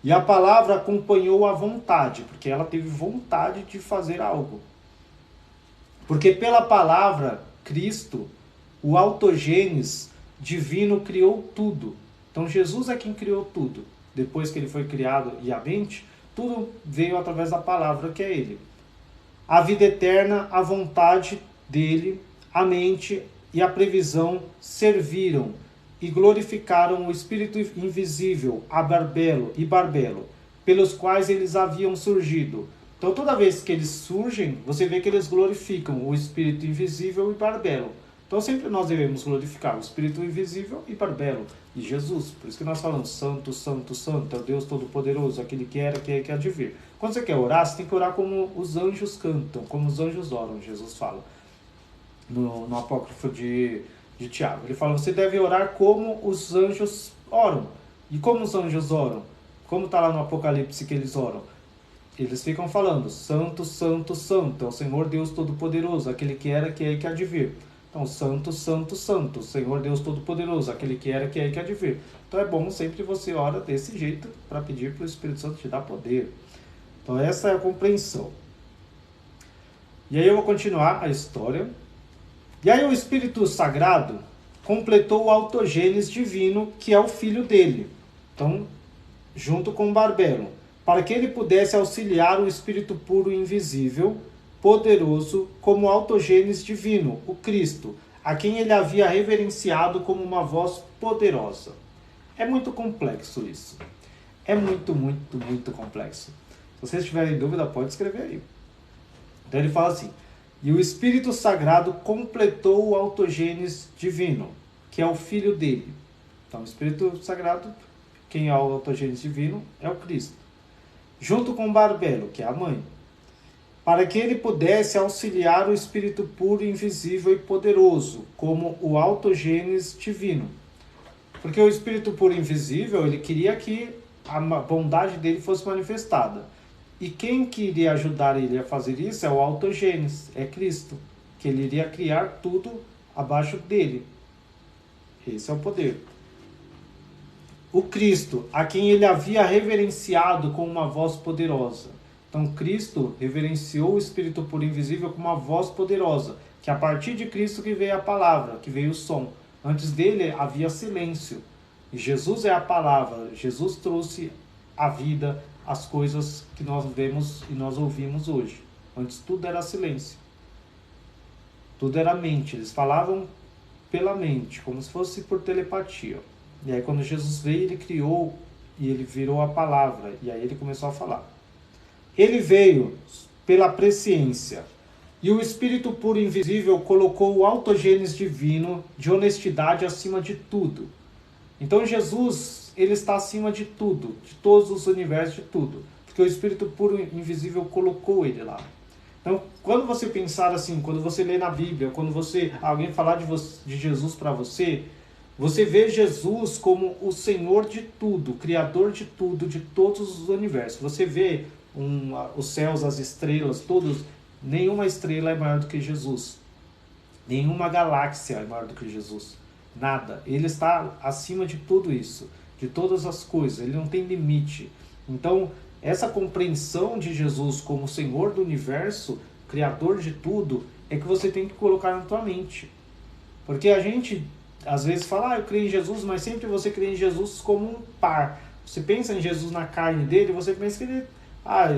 E a palavra acompanhou a vontade, porque ela teve vontade de fazer algo. Porque pela palavra, Cristo, o autogênes divino criou tudo. Então, Jesus é quem criou tudo. Depois que ele foi criado e a mente, tudo veio através da palavra que é ele. A vida eterna, a vontade dele, a mente e a previsão serviram e glorificaram o Espírito invisível, a Barbelo e Barbelo, pelos quais eles haviam surgido. Então toda vez que eles surgem, você vê que eles glorificam o Espírito invisível e Barbelo. Então sempre nós devemos glorificar o Espírito invisível e Barbelo, e Jesus. Por isso que nós falamos, Santo, Santo, Santo, é o Deus Todo-Poderoso, aquele que era, que é, que há de vir. Quando você quer orar, você tem que orar como os anjos cantam, como os anjos oram, Jesus fala. No apócrifo de Tiago. Ele fala, você deve orar como os anjos oram. E como os anjos oram? Como está lá no Apocalipse que eles oram? Eles ficam falando, Santo, Santo, Santo, é o Senhor Deus Todo-Poderoso, aquele que era, que é e que há de vir. Então, Santo, Santo, Santo, Senhor Deus Todo-Poderoso, aquele que era, que é e que há de vir. Então é bom sempre você ora desse jeito para pedir para o Espírito Santo te dar poder. Então essa é a compreensão. E aí eu vou continuar a história. E aí o Espírito Sagrado completou o autogênes divino, que é o filho dele. Então, junto com Barbelo, para que ele pudesse auxiliar o Espírito puro e invisível, poderoso, como autogênes divino, o Cristo, a quem ele havia reverenciado como uma voz poderosa. É muito complexo isso. É muito, muito, muito complexo. Se vocês tiverem dúvida, pode escrever aí. Então ele fala assim, e o Espírito Sagrado completou o autogênes divino, que é o filho dele. Então o Espírito Sagrado, quem é o autogênes divino, é o Cristo. Junto com Barbelo, que é a mãe, para que ele pudesse auxiliar o Espírito puro, invisível e poderoso, como o autogênes divino. Porque o Espírito puro e invisível, ele queria que a bondade dele fosse manifestada. E quem queria ajudar ele a fazer isso é o autogênes, é Cristo, que ele iria criar tudo abaixo dele. Esse é o poder. O Cristo, a quem ele havia reverenciado com uma voz poderosa. Então Cristo reverenciou o Espírito puro e invisível com uma voz poderosa, que a partir de Cristo que veio a palavra, que veio o som. Antes dele havia silêncio. E Jesus é a palavra, Jesus trouxe a vida, as coisas que nós vemos e nós ouvimos hoje. Antes tudo era silêncio. Tudo era mente. Eles falavam pela mente, como se fosse por telepatia. E aí quando Jesus veio, ele criou e ele virou a palavra. E aí ele começou a falar. Ele veio pela presciência. E o Espírito puro e invisível colocou o autogênes divino de honestidade acima de tudo. Então Jesus, ele está acima de tudo, de todos os universos, de tudo. Porque o Espírito puro e invisível colocou ele lá. Então, quando você pensar assim, quando você lê na Bíblia, quando alguém falar de Jesus para você, você vê Jesus como o Senhor de tudo, o Criador de tudo, de todos os universos. Você vê os céus, as estrelas, todos, nenhuma estrela é maior do que Jesus. Nenhuma galáxia é maior do que Jesus. Nada. Ele está acima de tudo isso, de todas as coisas. Ele não tem limite. Então, essa compreensão de Jesus como Senhor do universo, Criador de tudo, é que você tem que colocar na tua mente. Porque a gente, às vezes, fala, eu creio em Jesus, mas sempre você crê em Jesus como um par. Você pensa em Jesus na carne dele, você pensa que ele...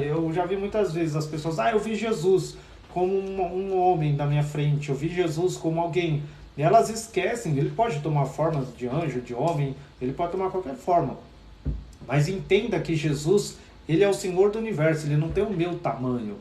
eu já vi muitas vezes as pessoas, eu vi Jesus como um homem na minha frente, eu vi Jesus como alguém... E elas esquecem, ele pode tomar formas de anjo, de homem, ele pode tomar qualquer forma. Mas entenda que Jesus, ele é o Senhor do universo, ele não tem o meu tamanho.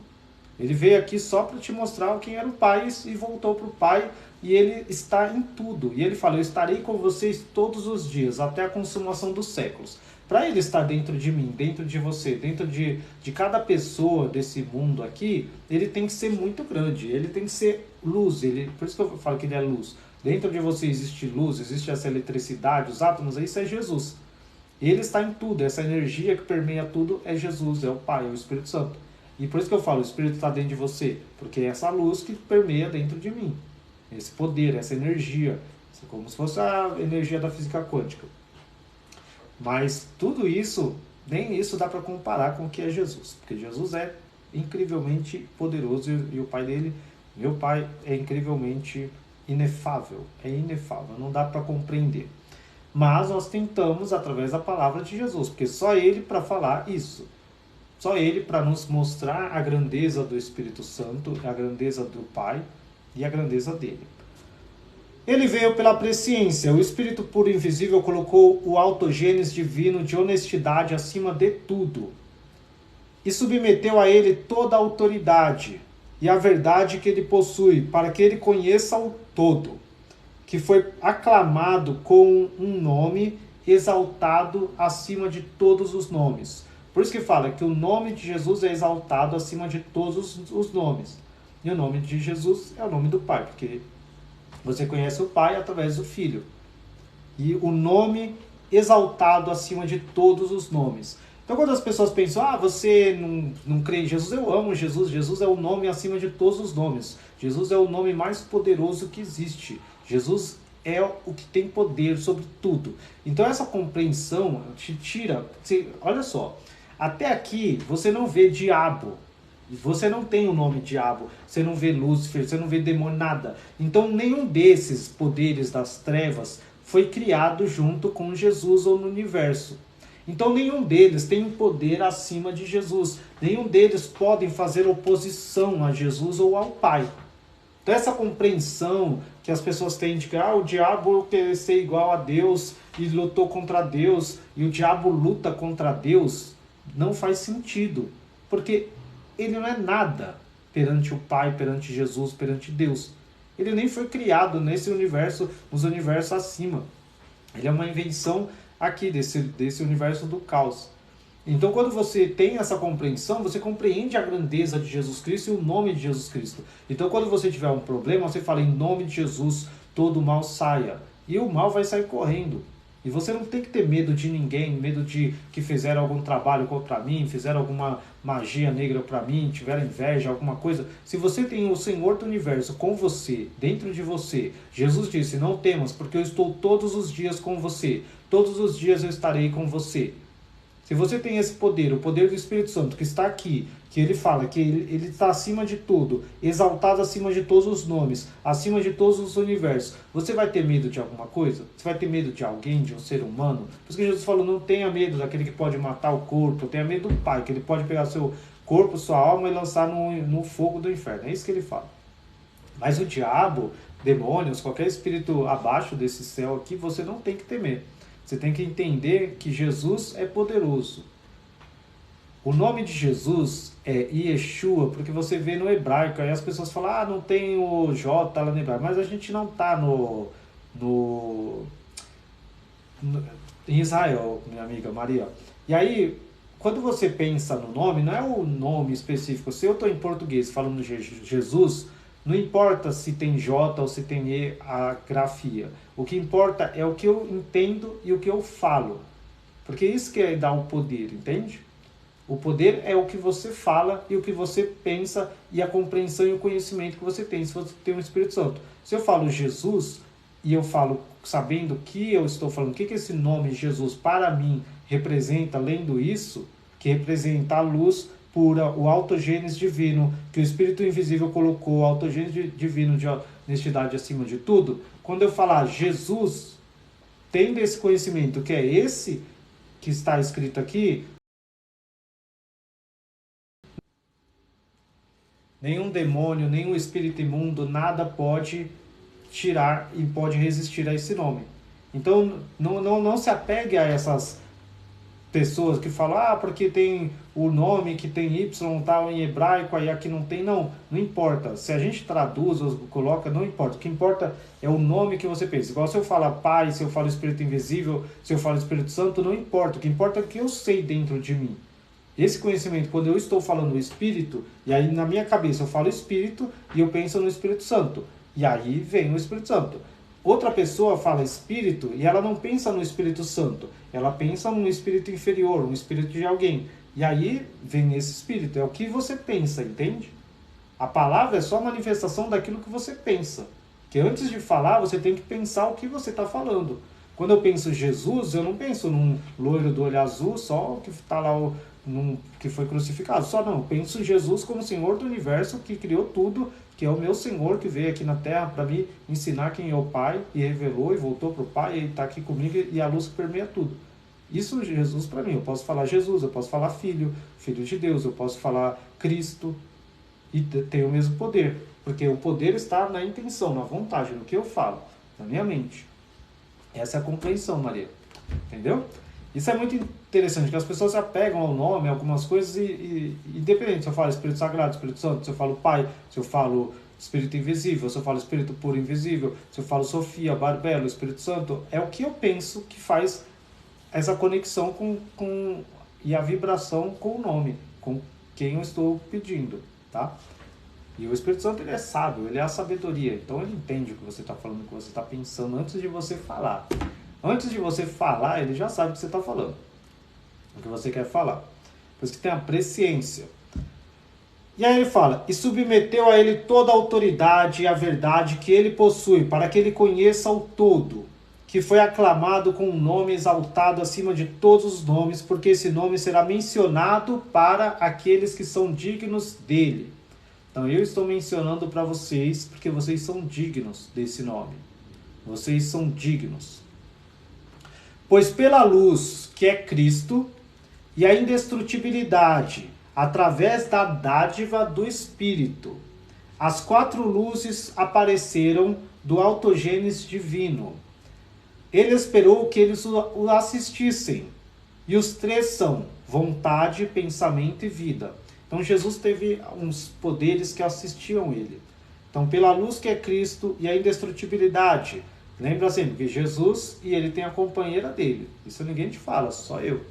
Ele veio aqui só para te mostrar quem era o Pai e voltou para o Pai, e ele está em tudo. E ele fala: eu estarei com vocês todos os dias, até a consumação dos séculos. Para ele estar dentro de mim, dentro de você, dentro de cada pessoa desse mundo aqui, ele tem que ser muito grande, ele tem que ser luz. Por isso que eu falo que ele é luz. Dentro de você existe luz, existe essa eletricidade, os átomos, isso é Jesus. Ele está em tudo, essa energia que permeia tudo é Jesus, é o Pai, é o Espírito Santo. E por isso que eu falo, o Espírito está dentro de você, porque é essa luz que permeia dentro de mim. Esse poder, essa energia, como se fosse a energia da física quântica. Mas tudo isso, nem isso dá para comparar com o que é Jesus, porque Jesus é incrivelmente poderoso e o Pai dele, meu Pai, é incrivelmente inefável, não dá para compreender. Mas nós tentamos através da palavra de Jesus, porque só ele para falar isso. Só ele para nos mostrar a grandeza do Espírito Santo, a grandeza do Pai e a grandeza dele. Ele veio pela presciência. O Espírito puro e invisível colocou o autogênes divino de honestidade acima de tudo e submeteu a ele toda a autoridade e a verdade que ele possui, para que ele conheça o todo, que foi aclamado com um nome exaltado acima de todos os nomes. Por isso que fala que o nome de Jesus é exaltado acima de todos os nomes. E o nome de Jesus é o nome do Pai, porque você conhece o Pai através do Filho. E o nome exaltado acima de todos os nomes. Então quando as pessoas pensam, você não crê em Jesus, eu amo Jesus. Jesus é o nome acima de todos os nomes. Jesus é o nome mais poderoso que existe. Jesus é o que tem poder sobre tudo. Então essa compreensão te tira... Olha só, até aqui você não vê diabo. Você não tem o nome diabo, você não vê Lúcifer, você não vê demônio, nada. Então nenhum desses poderes das trevas foi criado junto com Jesus ou no universo. Então nenhum deles tem um poder acima de Jesus. Nenhum deles podem fazer oposição a Jesus ou ao Pai. Então essa compreensão que as pessoas têm de que o diabo quer ser igual a Deus e lutou contra Deus e o diabo luta contra Deus, não faz sentido. Porque ele não é nada perante o Pai, perante Jesus, perante Deus. Ele nem foi criado nesse universo, nos universos acima. Ele é uma invenção aqui desse universo do caos. Então quando você tem essa compreensão, você compreende a grandeza de Jesus Cristo e o nome de Jesus Cristo. Então quando você tiver um problema, você fala: em nome de Jesus, todo mal saia. E o mal vai sair correndo. E você não tem que ter medo de ninguém, medo de que fizeram algum trabalho contra mim, fizeram alguma magia negra para mim, tiveram inveja, alguma coisa. Se você tem o Senhor do Universo com você, dentro de você, Jesus disse: não temas, porque eu estou todos os dias com você. Todos os dias eu estarei com você. Se você tem esse poder, o poder do Espírito Santo que está aqui, que ele fala que ele está acima de tudo, exaltado acima de todos os nomes, acima de todos os universos, você vai ter medo de alguma coisa? Você vai ter medo de alguém, de um ser humano? Por isso que Jesus falou: não tenha medo daquele que pode matar o corpo, tenha medo do Pai, que ele pode pegar seu corpo, sua alma e lançar no fogo do inferno. É isso que ele fala. Mas o diabo, demônios, qualquer espírito abaixo desse céu aqui, você não tem que temer. Você tem que entender que Jesus é poderoso. O nome de Jesus é Yeshua, porque você vê no hebraico, aí as pessoas falam: não tem o J lá no hebraico, mas a gente não está em Israel, minha amiga Maria. E aí, quando você pensa no nome, não é o nome específico. Se eu estou em português falando de Jesus, não importa se tem J ou se tem E a grafia. O que importa é o que eu entendo e o que eu falo. Porque isso que dá o poder, entende? O poder é o que você fala e o que você pensa e a compreensão e o conhecimento que você tem, se você tem o Espírito Santo. Se eu falo Jesus e eu falo sabendo que eu estou falando, o que esse nome Jesus para mim representa, lendo isso, que representa a luz pura, o autogênese divino, que o Espírito invisível colocou, o autogênese divino de honestidade acima de tudo. Quando eu falar Jesus, tendo esse conhecimento que é esse que está escrito aqui, nenhum demônio, nenhum espírito imundo, nada pode tirar e pode resistir a esse nome. Então, não se apegue a essas pessoas que falam, porque tem o nome que tem Y tal em hebraico, aí aqui não tem. Não importa. Se a gente traduz ou coloca, não importa. O que importa é o nome que você pensa. Igual se eu falar Pai, se eu falo Espírito Invisível, se eu falo Espírito Santo, não importa. O que importa é o que eu sei dentro de mim. Esse conhecimento, quando eu estou falando Espírito, e aí na minha cabeça eu falo Espírito e eu penso no Espírito Santo. E aí vem o Espírito Santo. Outra pessoa fala Espírito e ela não pensa no Espírito Santo. Ela pensa num espírito inferior, um espírito de alguém. E aí vem esse espírito. É o que você pensa, entende? A palavra é só a manifestação daquilo que você pensa. Que antes de falar, você tem que pensar o que você está falando. Quando eu penso Jesus, eu não penso num loiro do olho azul, só o que está lá, que foi crucificado. Só não, eu penso em Jesus como Senhor do universo, que criou tudo, que é o meu Senhor, que veio aqui na Terra para me ensinar quem é o Pai, e revelou e voltou para o Pai, e ele está aqui comigo, e a luz que permeia tudo. Isso é Jesus para mim. Eu posso falar Jesus, eu posso falar Filho, Filho de Deus, eu posso falar Cristo, e tem o mesmo poder. Porque o poder está na intenção, na vontade, no que eu falo, na minha mente. Essa é a compreensão, Maria. Entendeu? Isso é muito interessante, que as pessoas se apegam ao nome, a algumas coisas, independente se eu falo Espírito Sagrado, Espírito Santo, se eu falo Pai, se eu falo Espírito Invisível, se eu falo Espírito Puro Invisível, se eu falo Sofia, Barbelo, Espírito Santo, é o que eu penso que faz essa conexão e a vibração com o nome, com quem eu estou pedindo, tá? E o Espírito Santo, ele é sábio, ele é a sabedoria, então ele entende o que você está falando, o que você está pensando antes de você falar. Antes de você falar, ele já sabe o que você está falando, o que você quer falar. Por isso que tem a presciência. E aí ele fala, e submeteu a ele toda a autoridade e a verdade que ele possui, para que ele conheça o todo, que foi aclamado com um nome exaltado acima de todos os nomes, porque esse nome será mencionado para aqueles que são dignos dele. Então eu estou mencionando para vocês, porque vocês são dignos desse nome. Vocês são dignos. Pois pela luz, que é Cristo, e a indestrutibilidade, através da dádiva do Espírito, as 4 luzes apareceram do autogênese divino. Ele esperou que eles o assistissem. E os 3 são vontade, pensamento e vida. Então Jesus teve uns poderes que assistiam ele. Então pela luz que é Cristo e a indestrutibilidade. Lembra sempre que Jesus e ele tem a companheira dele. Isso ninguém te fala, só eu.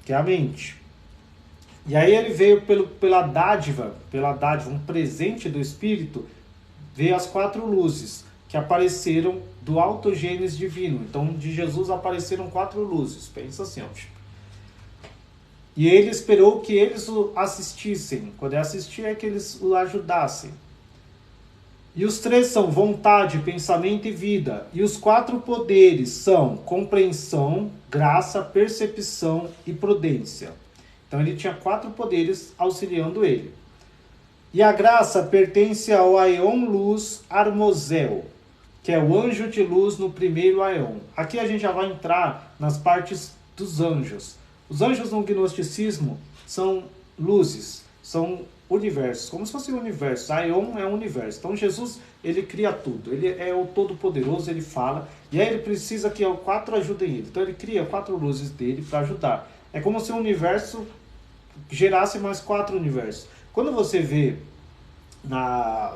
Que é a mente. E aí ele veio pela dádiva, um presente do Espírito, veio as 4 luzes que apareceram do autogênese divino. Então de Jesus apareceram 4 luzes. Pensa assim, ó. E ele esperou que eles o assistissem. Quando é assistir é que eles o ajudassem. E os 3 são vontade, pensamento e vida. E os 4 poderes são compreensão, graça, percepção e prudência. Então ele tinha 4 poderes auxiliando ele. E a graça pertence ao Aeon Luz Armozel, que é o anjo de luz no primeiro Aeon. Aqui a gente já vai entrar nas partes dos anjos. Os anjos no gnosticismo são luzes, são universos, como se fosse um universo. Aeon é um universo. Então Jesus, ele cria tudo. Ele é o Todo-Poderoso, ele fala. E aí ele precisa que 4 ajudem ele. Então ele cria 4 luzes dele para ajudar. É como se o universo gerasse mais 4 universos. Quando você vê na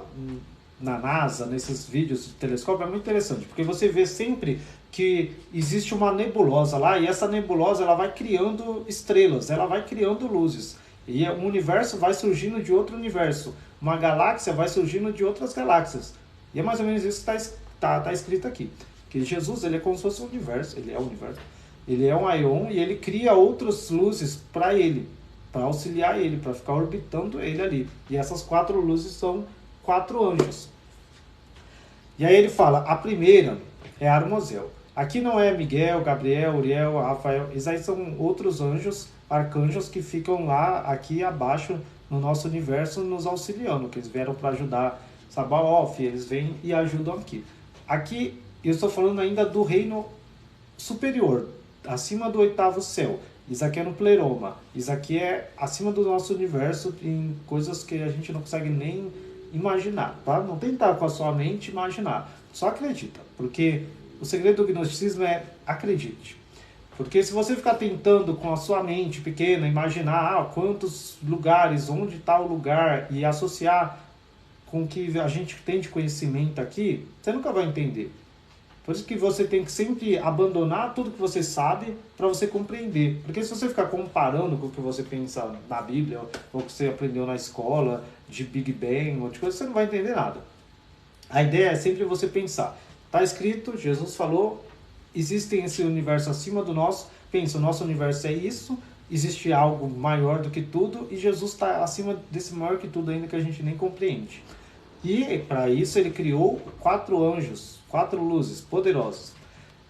NASA, nesses vídeos de telescópio, é muito interessante. Porque você vê sempre que existe uma nebulosa lá. E essa nebulosa ela vai criando estrelas. Ela vai criando luzes. E um universo vai surgindo de outro universo. Uma galáxia vai surgindo de outras galáxias. E é mais ou menos isso que está escrito aqui. Que Jesus, ele é como se fosse um universo. Ele é um universo. Ele é um Aeon e ele cria outras luzes para ele. Para auxiliar ele, para ficar orbitando ele ali. E essas 4 luzes são 4 anjos. E aí ele fala, a primeira é Armozel. Aqui não é Miguel, Gabriel, Uriel, Rafael. Esses aí são outros anjos, arcanjos que ficam lá, aqui abaixo no nosso universo, nos auxiliando, que eles vieram para ajudar Sabaoth, eles vêm e ajudam aqui. Aqui eu estou falando ainda do reino superior, acima do 8º céu. Isso aqui é no pleroma. Isso aqui é acima do nosso universo, em coisas que a gente não consegue nem imaginar, tá? Não tentar com a sua mente imaginar, só acredita, porque o segredo do gnosticismo é acredite. Porque se você ficar tentando com a sua mente pequena imaginar quantos lugares, onde está o lugar e associar com o que a gente tem de conhecimento aqui, você nunca vai entender. Por isso que você tem que sempre abandonar tudo que você sabe para você compreender. Porque se você ficar comparando com o que você pensa na Bíblia, ou que você aprendeu na escola, de Big Bang, ou de coisa, você não vai entender nada. A ideia é sempre você pensar. Está escrito, Jesus falou, existem esse universo acima do nosso. Pensa, o nosso universo é isso, existe algo maior do que tudo, e Jesus está acima desse maior que tudo ainda que a gente nem compreende. E para isso ele criou 4 anjos, 4 luzes poderosas.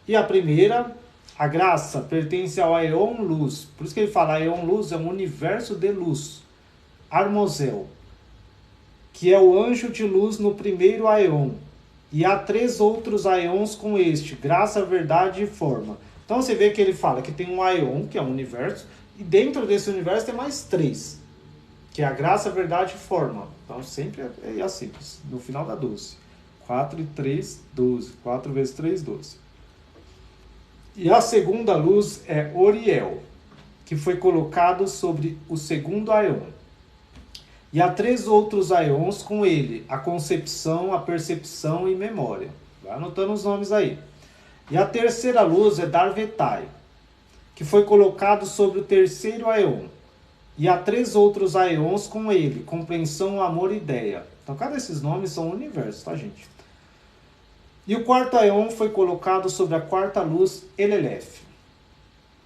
E a primeira, a graça, pertence ao Aeon Luz. Por isso que ele fala, Aeon Luz é um universo de luz. Armozel, que é o anjo de luz no primeiro Aeon. E há 3 outros Aeons com este, graça, verdade e forma. Então você vê que ele fala que tem um Aeon, que é um universo, e dentro desse universo tem mais 3. Que é a graça, a verdade e forma. Então sempre é assim, no final dá 12. 4 e 3, 12. 4 vezes 3, 12. E a segunda luz é Oriel, que foi colocado sobre o segundo Aeon. E há 3 outros Aeons com ele, a concepção, a percepção e memória. Vai anotando os nomes aí. E a terceira luz é Darvetai, que foi colocado sobre o terceiro Aeon. E há 3 outros Aeons com ele, compreensão, amor e ideia. Então, cada desses nomes são universos, tá, gente? E o quarto Aeon foi colocado sobre a quarta luz, Elelef.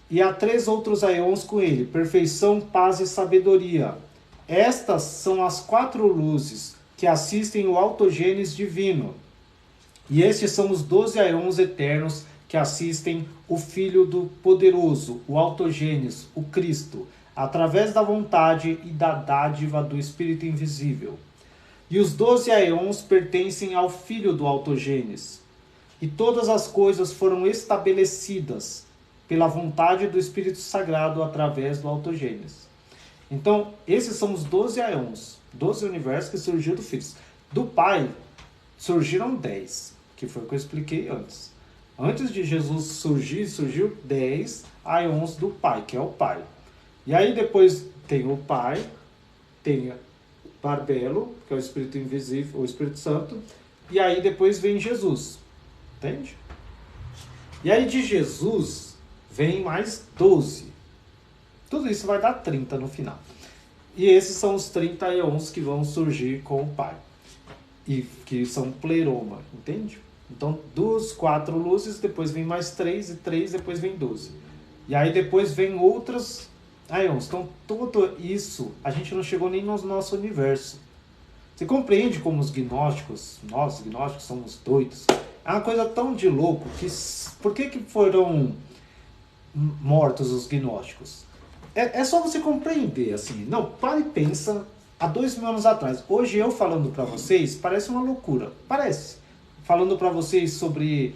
E há 3 outros Aeons com ele, perfeição, paz e sabedoria. Estas são as 4 luzes que assistem o autogênese divino. E estes são os 12 Aeons eternos que assistem o Filho do Poderoso, o autogênese, o Cristo, através da vontade e da dádiva do Espírito Invisível. E os 12 Aeons pertencem ao Filho do Autogênese. E todas as coisas foram estabelecidas pela vontade do Espírito Sagrado através do Autogênese. Então, esses são os 12 Aeons, 12 universos que surgiram do Filho. Do Pai, surgiram 10, que foi o que eu expliquei antes. Antes de Jesus surgir, surgiu 10 Aeons do Pai, que é o Pai. E aí depois tem o Pai, tem Barbelo, que é o Espírito Invisível, o Espírito Santo, e aí depois vem Jesus, entende? E aí de Jesus vem mais 12. Tudo isso vai dar 30 no final. E esses são os 30 Aeons que vão surgir com o Pai, e que são pleroma, entende? Então, 4 luzes, depois vem mais 3, e 3, depois vem 12. E aí depois vem outras Aeons. Então, tudo isso, a gente não chegou nem no nosso universo. Você compreende como os gnósticos, nós gnósticos somos doidos? É uma coisa tão de louco que... Por que foram mortos os gnósticos? É só você compreender, assim. Não, para e pensa, há 2000 anos atrás. Hoje eu falando para vocês, parece uma loucura. Parece. Falando para vocês sobre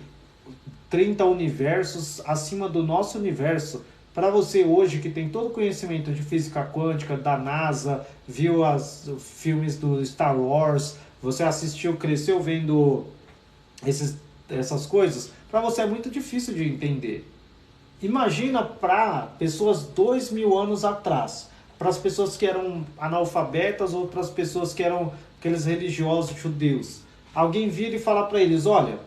30 universos acima do nosso universo. Para você hoje que tem todo o conhecimento de física quântica, da NASA, viu os filmes do Star Wars, você assistiu, cresceu vendo essas coisas, para você é muito difícil de entender. Imagina para pessoas 2000 anos atrás, para as pessoas que eram analfabetas ou para as pessoas que eram aqueles religiosos judeus. Alguém vir e falar para eles, olha,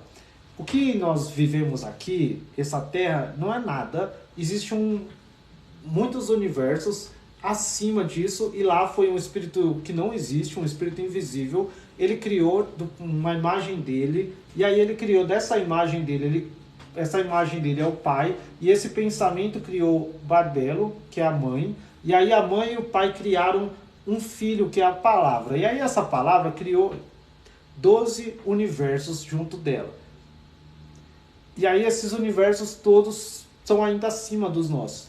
o que nós vivemos aqui, essa Terra, não é nada. Existem muitos universos acima disso, e lá foi um espírito que não existe, um espírito invisível. Ele criou uma imagem dele, e aí ele criou dessa imagem dele, essa imagem dele é o pai, e esse pensamento criou Barbelo, que é a mãe, e aí a mãe e o pai criaram um filho, que é a palavra. E aí essa palavra criou 12 universos junto dela. E aí esses universos todos são ainda acima dos nossos.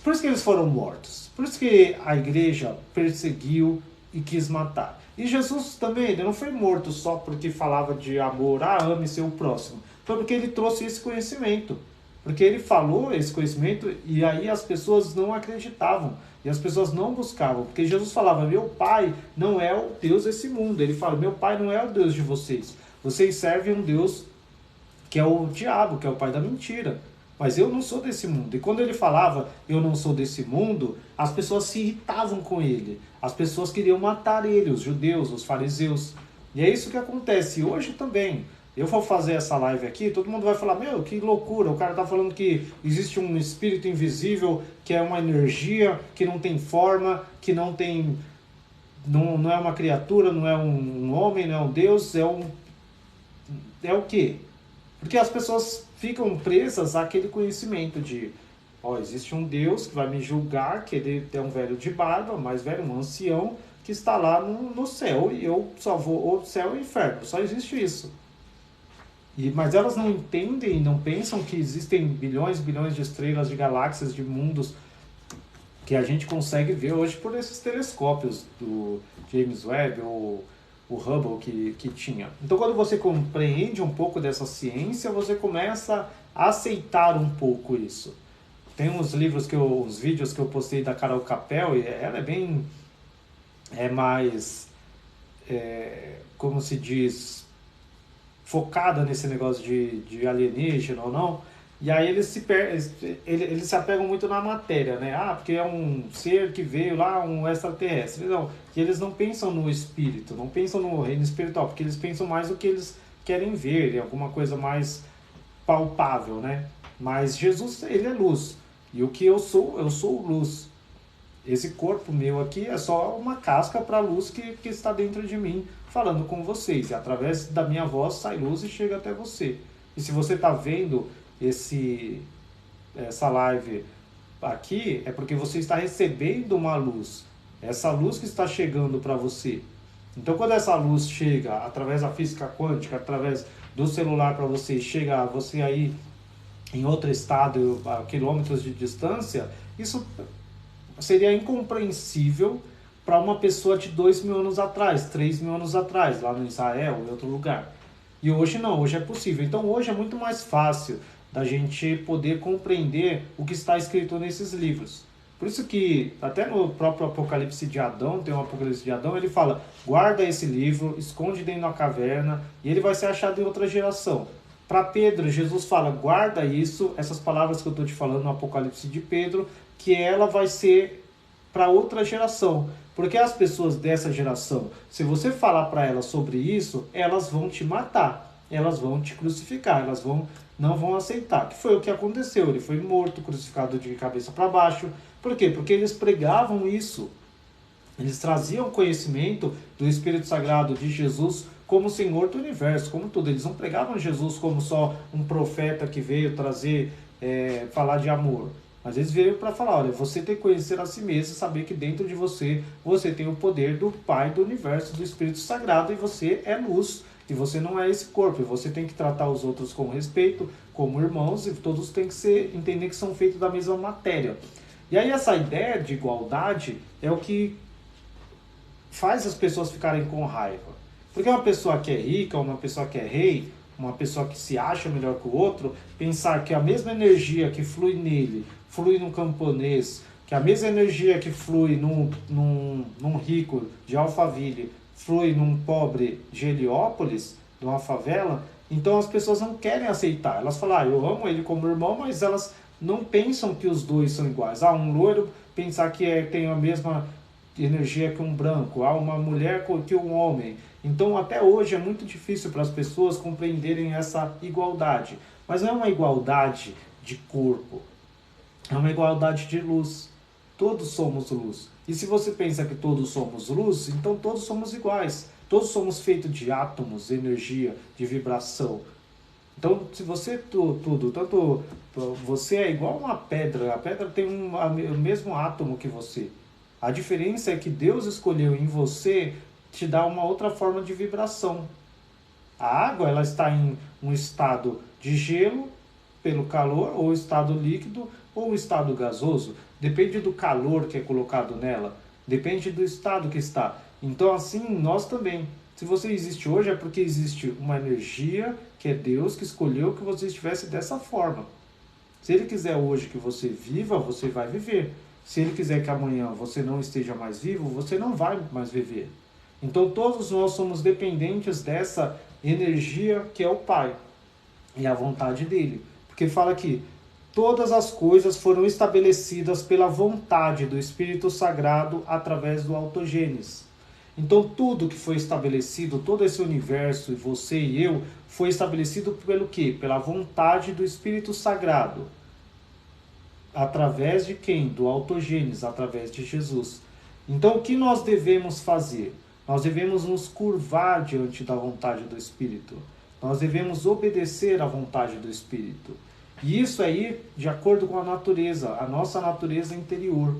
Por isso que eles foram mortos. Por isso que a igreja perseguiu e quis matar. E Jesus também, ele não foi morto só porque falava de amor, ame seu próximo. Foi porque ele trouxe esse conhecimento. Porque ele falou esse conhecimento e aí as pessoas não acreditavam. E as pessoas não buscavam, porque Jesus falava, meu Pai não é o Deus desse mundo. Ele fala, meu Pai não é o Deus de vocês. Vocês servem um Deus que é o diabo, que é o pai da mentira. Mas eu não sou desse mundo. E quando ele falava, eu não sou desse mundo, as pessoas se irritavam com ele. As pessoas queriam matar ele, os judeus, os fariseus. E é isso que acontece hoje também. Eu vou fazer essa live aqui, todo mundo vai falar, meu, que loucura, o cara tá falando que existe um espírito invisível, que é uma energia, que não tem forma, que não tem... Não é uma criatura, não é um homem, não é um Deus, é o quê? Porque as pessoas ficam presas àquele conhecimento de, ó, existe um Deus que vai me julgar, que ele é um velho de barba, mais velho, um ancião, que está lá no céu, e eu só vou ao céu e inferno, só existe isso. Mas elas não entendem, não pensam que existem bilhões e bilhões de estrelas, de galáxias, de mundos, que a gente consegue ver hoje por esses telescópios do James Webb ou o Hubble que tinha. Então, quando você compreende um pouco dessa ciência, você começa a aceitar um pouco isso. Tem uns livros uns vídeos que eu postei da Carol Capel, e ela é bem, mais, como se diz, focada nesse negócio de alienígena ou não. E aí eles se apegam muito na matéria, né? Ah, porque é um ser que veio lá, um extraterrestre. Não, e eles não pensam no espírito, não pensam no reino espiritual, porque eles pensam mais no que eles querem ver, alguma coisa mais palpável, né? Mas Jesus, ele é luz. E o que eu sou luz. Esse corpo meu aqui é só uma casca para a luz que está dentro de mim, falando com vocês. E através da minha voz sai luz e chega até você. E se você está vendo essa live aqui, é porque você está recebendo uma luz. Essa luz que está chegando para você. Então, quando essa luz chega através da física quântica, através do celular para você, chega a você aí em outro estado, a quilômetros de distância, isso seria incompreensível para uma pessoa de 2.000 anos atrás, 3.000 anos atrás, lá no Israel, em outro lugar. E hoje não, hoje é possível. Então hoje é muito mais fácil da gente poder compreender o que está escrito nesses livros. Por isso que, até no próprio Apocalipse de Adão, tem um Apocalipse de Adão, ele fala, guarda esse livro, esconde dentro da caverna, e ele vai ser achado em outra geração. Para Pedro, Jesus fala, guarda isso, essas palavras que eu estou te falando no Apocalipse de Pedro, que ela vai ser para outra geração. Porque as pessoas dessa geração, se você falar para elas sobre isso, elas vão te matar, elas vão te crucificar, elas não vão aceitar. Que foi o que aconteceu, ele foi morto, crucificado de cabeça para baixo. Por quê? Porque eles pregavam isso. Eles traziam conhecimento do Espírito Sagrado de Jesus como Senhor do Universo, como tudo. Eles não pregavam Jesus como só um profeta que veio trazer, falar de amor. Mas eles vieram para falar, olha, você tem que conhecer a si mesmo, saber que dentro de você tem o poder do Pai do Universo, do Espírito Sagrado, e você é luz, e você não é esse corpo, e você tem que tratar os outros com respeito, como irmãos, e todos têm que entender que são feitos da mesma matéria. E aí essa ideia de igualdade é o que faz as pessoas ficarem com raiva. Porque uma pessoa que é rica, uma pessoa que é rei, uma pessoa que se acha melhor que o outro, pensar que a mesma energia que flui nele, flui num camponês, que a mesma energia que flui num rico de Alphaville, flui num pobre de Heliópolis, de uma favela, então as pessoas não querem aceitar. Elas falam, eu amo ele como irmão, mas elas não pensam que os dois são iguais. Um loiro pensar que tem a mesma energia que um branco, uma mulher que um homem. Então até hoje é muito difícil para as pessoas compreenderem essa igualdade. Mas não é uma igualdade de corpo, é uma igualdade de luz. Todos somos luz. E se você pensa que todos somos luz, então todos somos iguais. Todos somos feitos de átomos, energia, de vibração. Então, se você tanto você é igual a pedra tem o mesmo átomo que você. A diferença é que Deus escolheu em você te dar uma outra forma de vibração. A água, ela está em um estado de gelo pelo calor, ou estado líquido, ou estado gasoso. Depende do calor que é colocado nela. Depende do estado que está. Então, assim, nós também. Se você existe hoje é porque existe uma energia que é Deus que escolheu que você estivesse dessa forma. Se Ele quiser hoje que você viva, você vai viver. Se Ele quiser que amanhã você não esteja mais vivo, você não vai mais viver. Então todos nós somos dependentes dessa energia que é o Pai e a vontade dele. Porque fala que todas as coisas foram estabelecidas pela vontade do Espírito Sagrado através do autogênese. Então tudo que foi estabelecido, todo esse universo, e você e eu, foi estabelecido pelo quê? Pela vontade do Espírito Sagrado. Através de quem? Do autogênese, através de Jesus. Então o que nós devemos fazer? Nós devemos nos curvar diante da vontade do Espírito. Nós devemos obedecer à vontade do Espírito. E isso aí de acordo com a natureza, a nossa natureza interior.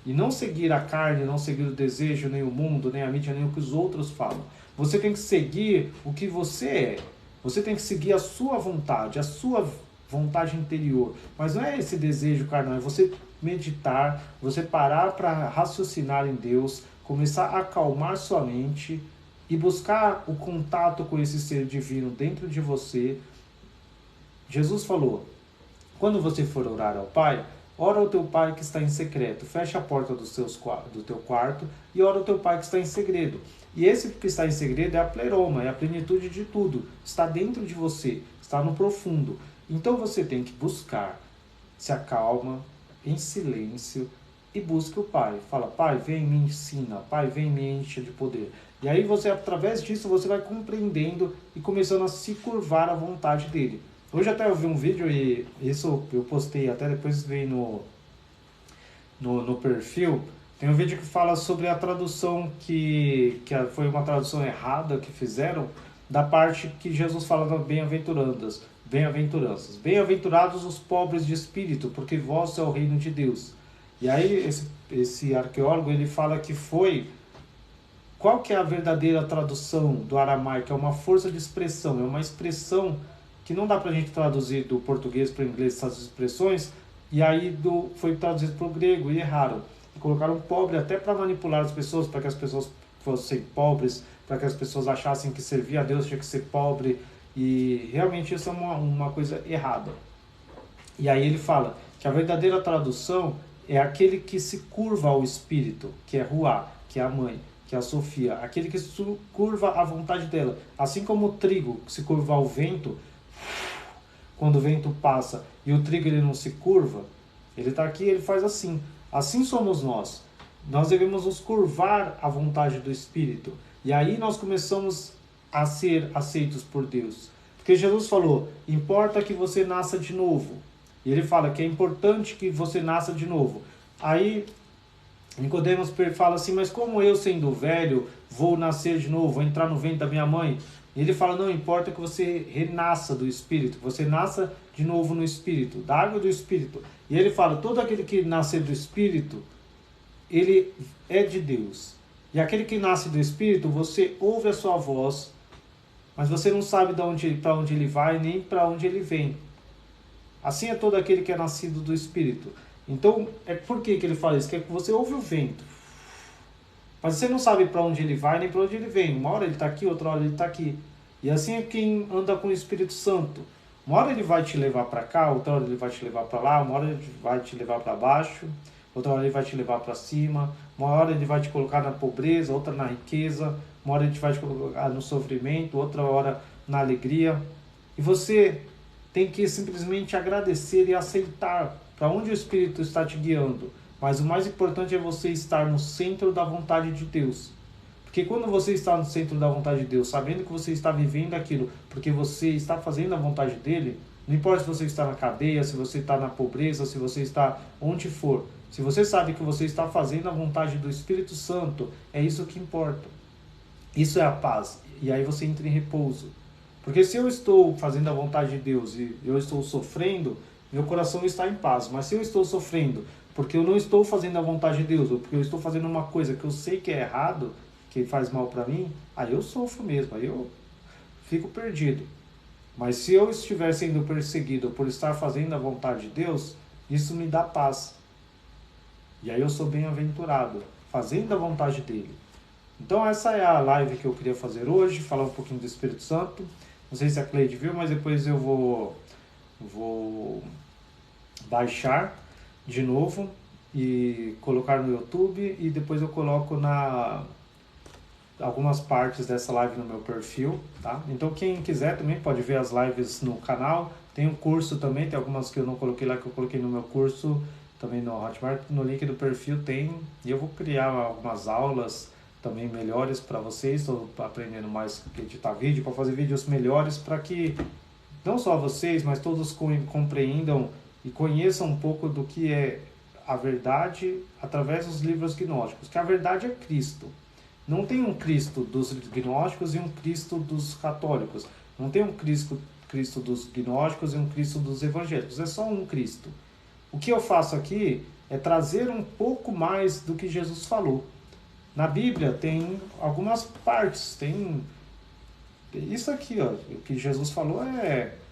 E não seguir a carne, não seguir o desejo, nem o mundo, nem a mídia, nem o que os outros falam. Você tem que seguir o que você é. Você tem que seguir a sua vontade, a sua vontade interior. Mas não é esse desejo carnal, é você meditar, você parar para raciocinar em Deus, começar a acalmar sua mente e buscar o contato com esse ser divino dentro de você. Jesus falou, quando você for orar ao Pai, ora ao teu Pai que está em secreto, fecha a porta do teu quarto e ora ao teu Pai que está em segredo. E esse que está em segredo é a pleroma, é a plenitude de tudo, está dentro de você, está no profundo. Então você tem que buscar, se acalma, em silêncio, e busca o Pai. Fala, Pai, vem me ensina, Pai, vem me enche de poder. E aí você, através disso, você vai compreendendo e começando a se curvar à vontade dele. Hoje até eu vi um vídeo e isso eu postei, até depois veio no perfil. Tem um vídeo que fala sobre a tradução que foi uma tradução errada que fizeram da parte que Jesus fala das bem-aventuranças. Bem-aventurados os pobres de espírito, porque vosso é o reino de Deus. E aí esse arqueólogo ele fala que foi... Qual que é a verdadeira tradução do aramaico? É uma força de expressão, é uma expressão que não dá pra gente traduzir do português para o inglês essas expressões, e aí foi traduzido para o grego e erraram. E colocaram pobre até para manipular as pessoas, para que as pessoas fossem pobres, para que as pessoas achassem que servir a Deus tinha que ser pobre, e realmente isso é uma coisa errada. E aí ele fala que a verdadeira tradução é aquele que se curva ao espírito, que é Ruá, que é a mãe, que é a Sofia, aquele que se curva à vontade dela. Assim como o trigo se curva ao vento, quando o vento passa e o trigo ele não se curva, ele está aqui, ele faz assim. Assim somos nós. Nós devemos nos curvar à vontade do Espírito. E aí nós começamos a ser aceitos por Deus. Porque Jesus falou, importa que você nasça de novo. E ele fala que é importante que você nasça de novo. Aí Nicodemos fala assim, mas como eu sendo velho vou nascer de novo, vou entrar no ventre da minha mãe? E ele fala, não, importa que você renasça do Espírito, que você nasça de novo no Espírito, da água do Espírito. E ele fala, todo aquele que nascer do Espírito, ele é de Deus. E aquele que nasce do Espírito, você ouve a sua voz, mas você não sabe para onde ele vai, nem para onde ele vem. Assim é todo aquele que é nascido do Espírito. Então, por que ele fala isso? Que você ouve o vento, mas você não sabe para onde ele vai, nem para onde ele vem. Uma hora ele está aqui, outra hora ele está aqui. E assim é quem anda com o Espírito Santo. Uma hora ele vai te levar para cá, outra hora ele vai te levar para lá, uma hora ele vai te levar para baixo, outra hora ele vai te levar para cima, uma hora ele vai te colocar na pobreza, outra na riqueza, uma hora ele vai te colocar no sofrimento, outra hora na alegria. E você tem que simplesmente agradecer e aceitar para onde o Espírito está te guiando. Mas o mais importante é você estar no centro da vontade de Deus. Porque quando você está no centro da vontade de Deus, sabendo que você está vivendo aquilo, porque você está fazendo a vontade dele, não importa se você está na cadeia, se você está na pobreza, se você está onde for, se você sabe que você está fazendo a vontade do Espírito Santo, é isso que importa. Isso é a paz. E aí você entra em repouso. Porque se eu estou fazendo a vontade de Deus e eu estou sofrendo, meu coração está em paz. Mas se eu estou sofrendo porque eu não estou fazendo a vontade de Deus, ou porque eu estou fazendo uma coisa que eu sei que é errado, que faz mal para mim, aí eu sofro mesmo, aí eu fico perdido. Mas se eu estiver sendo perseguido por estar fazendo a vontade de Deus, isso me dá paz. E aí eu sou bem-aventurado, fazendo a vontade dele. Então essa é a live que eu queria fazer hoje, falar um pouquinho do Espírito Santo. Não sei se a Cleide viu, mas depois eu vou baixar de novo e colocar no YouTube, e depois eu coloco algumas partes dessa live no meu perfil, tá? Então quem quiser também pode ver as lives no canal. Tem um curso também, tem algumas que eu não coloquei lá, que eu coloquei no meu curso também no Hotmart. No link do perfil tem, e eu vou criar algumas aulas também melhores para vocês. Estou aprendendo mais a editar vídeo, para fazer vídeos melhores, para que não só vocês, mas todos compreendam e conheçam um pouco do que é a verdade através dos livros gnósticos, que a verdade é Cristo. Não tem um Cristo dos gnósticos e um Cristo dos católicos. Não tem um Cristo dos gnósticos e um Cristo dos evangélicos. É só um Cristo. O que eu faço aqui é trazer um pouco mais do que Jesus falou. Na Bíblia tem algumas partes, tem isso aqui, ó, o que Jesus falou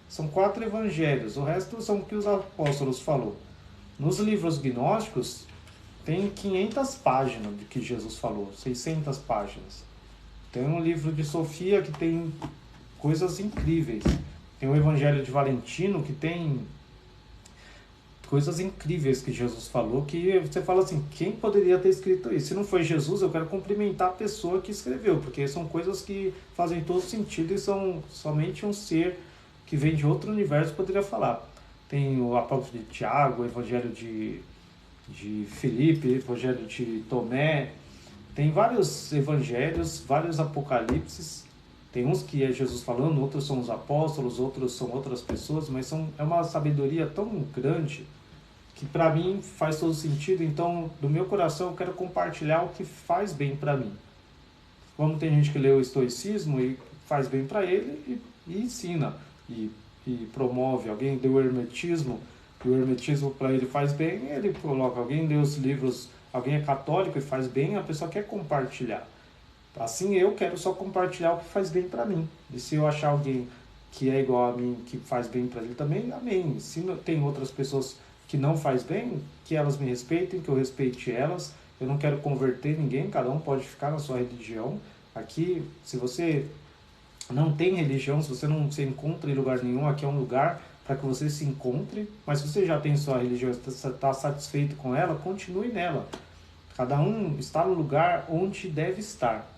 são 4 evangelhos, o resto são o que os apóstolos falou. Nos livros gnósticos tem 500 páginas de que Jesus falou, 600 páginas. Tem um livro de Sofia que tem coisas incríveis. Tem o Evangelho de Valentino que tem coisas incríveis que Jesus falou, que você fala assim, quem poderia ter escrito isso? Se não foi Jesus, eu quero cumprimentar a pessoa que escreveu, porque são coisas que fazem todo sentido e são somente um ser que vem de outro universo poderia falar. Tem o Apóstolo de Tiago, o Evangelho de Filipe, o Evangelho de Tomé. Tem vários evangelhos, vários apocalipses. Tem uns que é Jesus falando, outros são os apóstolos, outros são outras pessoas, mas é uma sabedoria tão grande que para mim faz todo sentido. Então, do meu coração, eu quero compartilhar o que faz bem para mim. Como tem gente que lê o estoicismo e faz bem para ele e ensina e promove. Alguém lê o hermetismo e o hermetismo para ele faz bem, ele coloca. Alguém lê os livros, alguém é católico e faz bem, a pessoa quer compartilhar. Assim, eu quero só compartilhar o que faz bem para mim. E se eu achar alguém que é igual a mim, que faz bem para ele também, amém. Se tem outras pessoas que não faz bem, que elas me respeitem, que eu respeite elas. Eu não quero converter ninguém, cada um pode ficar na sua religião. Aqui, se você não tem religião, se você não se encontra em lugar nenhum, aqui é um lugar para que você se encontre. Mas se você já tem sua religião, está satisfeito com ela, continue nela. Cada um está no lugar onde deve estar.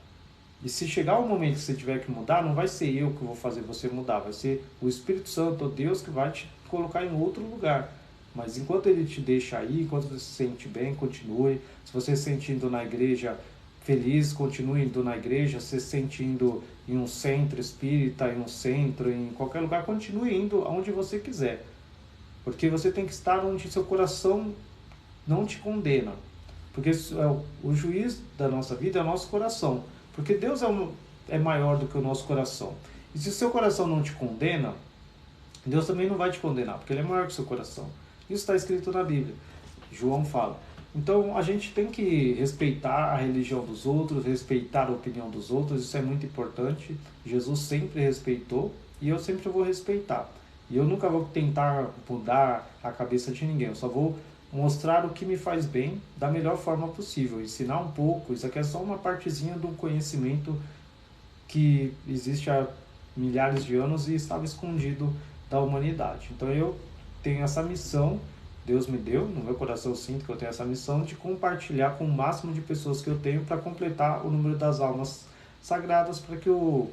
E se chegar o momento que você tiver que mudar, não vai ser eu que vou fazer você mudar, vai ser o Espírito Santo, o Deus, que vai te colocar em outro lugar. Mas enquanto ele te deixa aí, enquanto você se sente bem, continue. Se você se sentindo na igreja feliz, continue indo na igreja. Se sentindo em um centro espírita, em um centro, em qualquer lugar, continue indo aonde você quiser. Porque você tem que estar onde seu coração não te condena. Porque o juiz da nossa vida é o nosso coração. Porque Deus é maior do que o nosso coração. E se o seu coração não te condena, Deus também não vai te condenar, porque Ele é maior que o seu coração. Isso está escrito na Bíblia. João fala. Então a gente tem que respeitar a religião dos outros, respeitar a opinião dos outros, isso é muito importante. Jesus sempre respeitou e eu sempre vou respeitar. E eu nunca vou tentar mudar a cabeça de ninguém, eu só vou mostrar o que me faz bem da melhor forma possível, ensinar um pouco. Isso aqui é só uma partezinha do conhecimento que existe há milhares de anos e estava escondido da humanidade. Então eu tenho essa missão, Deus me deu, no meu coração eu sinto que eu tenho essa missão de compartilhar com o máximo de pessoas que eu tenho para completar o número das almas sagradas, para que o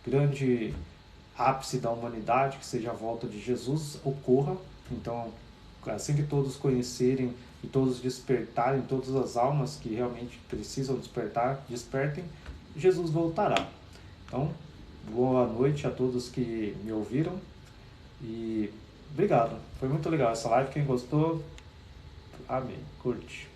grande ápice da humanidade, que seja a volta de Jesus, ocorra. Então, assim que todos conhecerem e todos despertarem, todas as almas que realmente precisam despertar, despertem, Jesus voltará. Então, boa noite a todos que me ouviram e obrigado. Foi muito legal essa live. Quem gostou, amém. Curte.